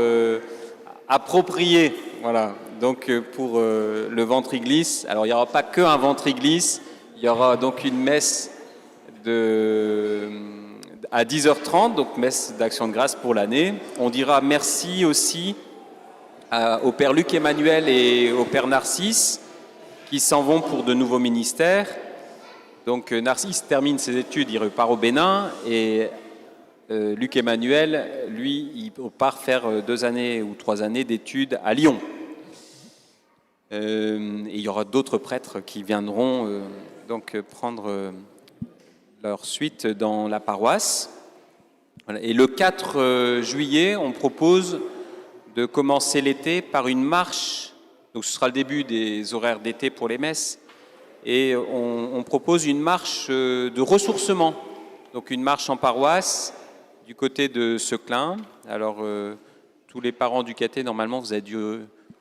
appropriés, voilà, donc pour le ventriglisse, alors il n'y aura pas qu'un ventriglisse. Il y aura donc une messe à 10h30, donc messe d'action de grâce pour l'année. On dira merci aussi au Père Luc Emmanuel et au Père Narcisse qui s'en vont pour de nouveaux ministères. Donc Narcisse termine ses études, il repart au Bénin et Luc Emmanuel, lui, il part faire 2 années ou 3 années d'études à Lyon. Et il y aura d'autres prêtres qui viendront donc prendre leur suite dans la paroisse. Voilà. Et le 4 juillet, on propose de commencer l'été par une marche. Donc ce sera le début des horaires d'été pour les messes. Et on propose une marche de ressourcement. Donc une marche en paroisse du côté de Seclin. Alors tous les parents du caté, normalement, vous avez dû...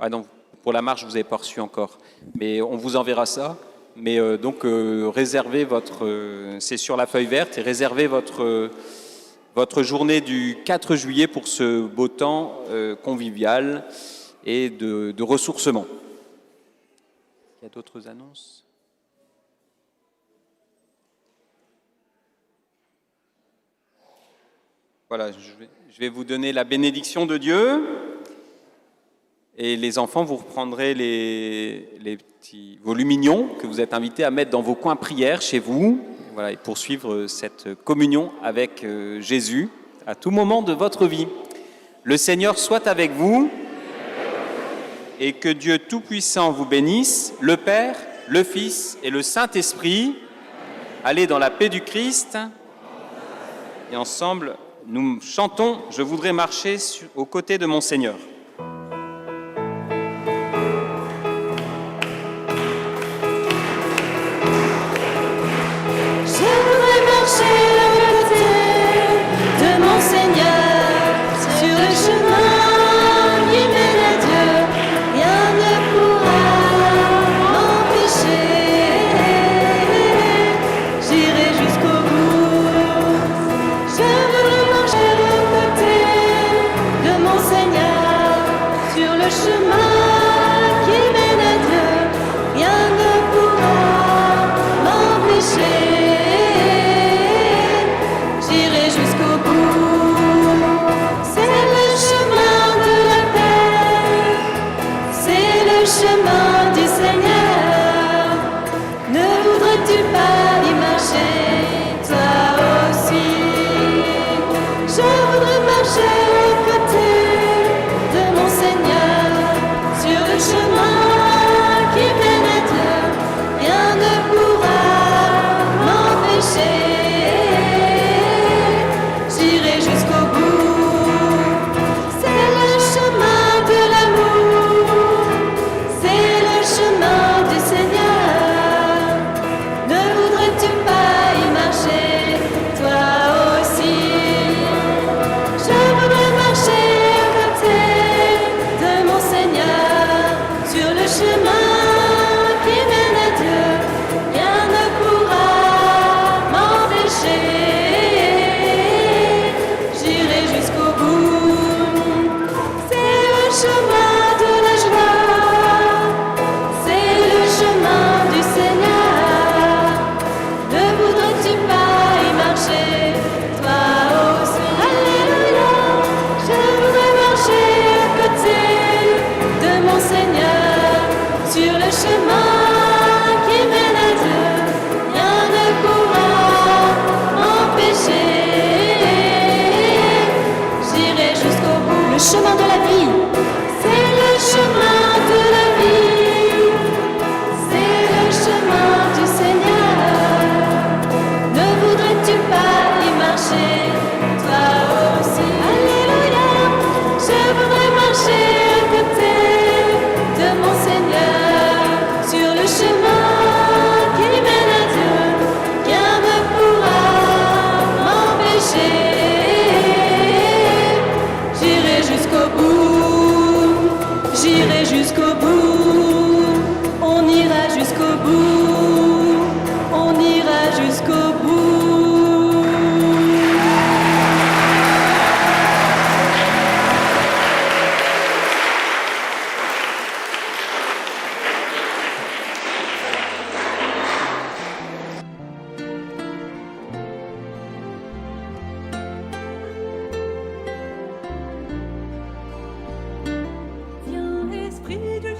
Ah non, pour la marche, vous n'avez pas reçu encore. Mais on vous enverra ça. Mais donc, réservez c'est sur la feuille verte, et réservez votre journée du 4 juillet pour ce beau temps convivial et de ressourcement. Il y a d'autres annonces ? Voilà, je vais vous donner la bénédiction de Dieu. Et les enfants, vous reprendrez les petits volumignons que vous êtes invités à mettre dans vos coins prières chez vous, voilà, et poursuivre cette communion avec Jésus. à tout moment de votre vie. Le Seigneur soit avec vous et que Dieu Tout-Puissant vous bénisse, le Père, le Fils et le Saint-Esprit. Allez dans la paix du Christ. Et ensemble, nous chantons « Je voudrais marcher aux côtés de mon Seigneur ». Viens, Esprit du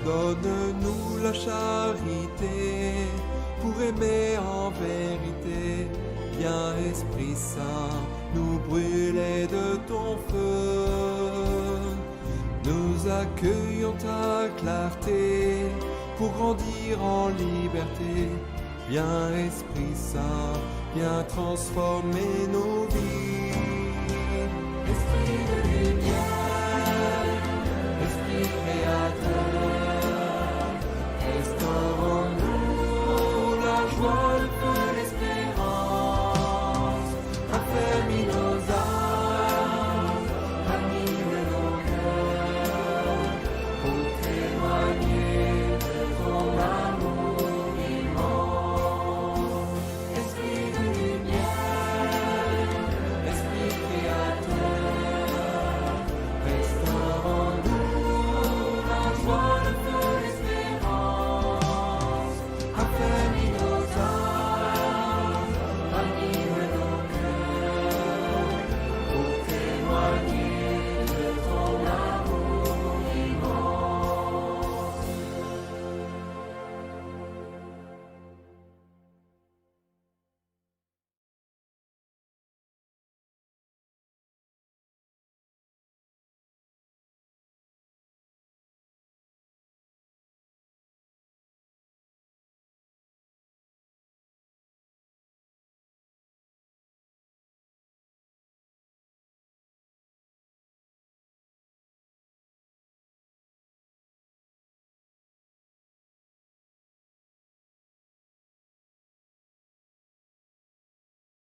Donne-nous la charité pour aimer en vérité. Viens Esprit Saint, nous brûler de ton feu. Nous accueillons ta clarté pour grandir en liberté. Viens Esprit Saint, viens transformer nos vies.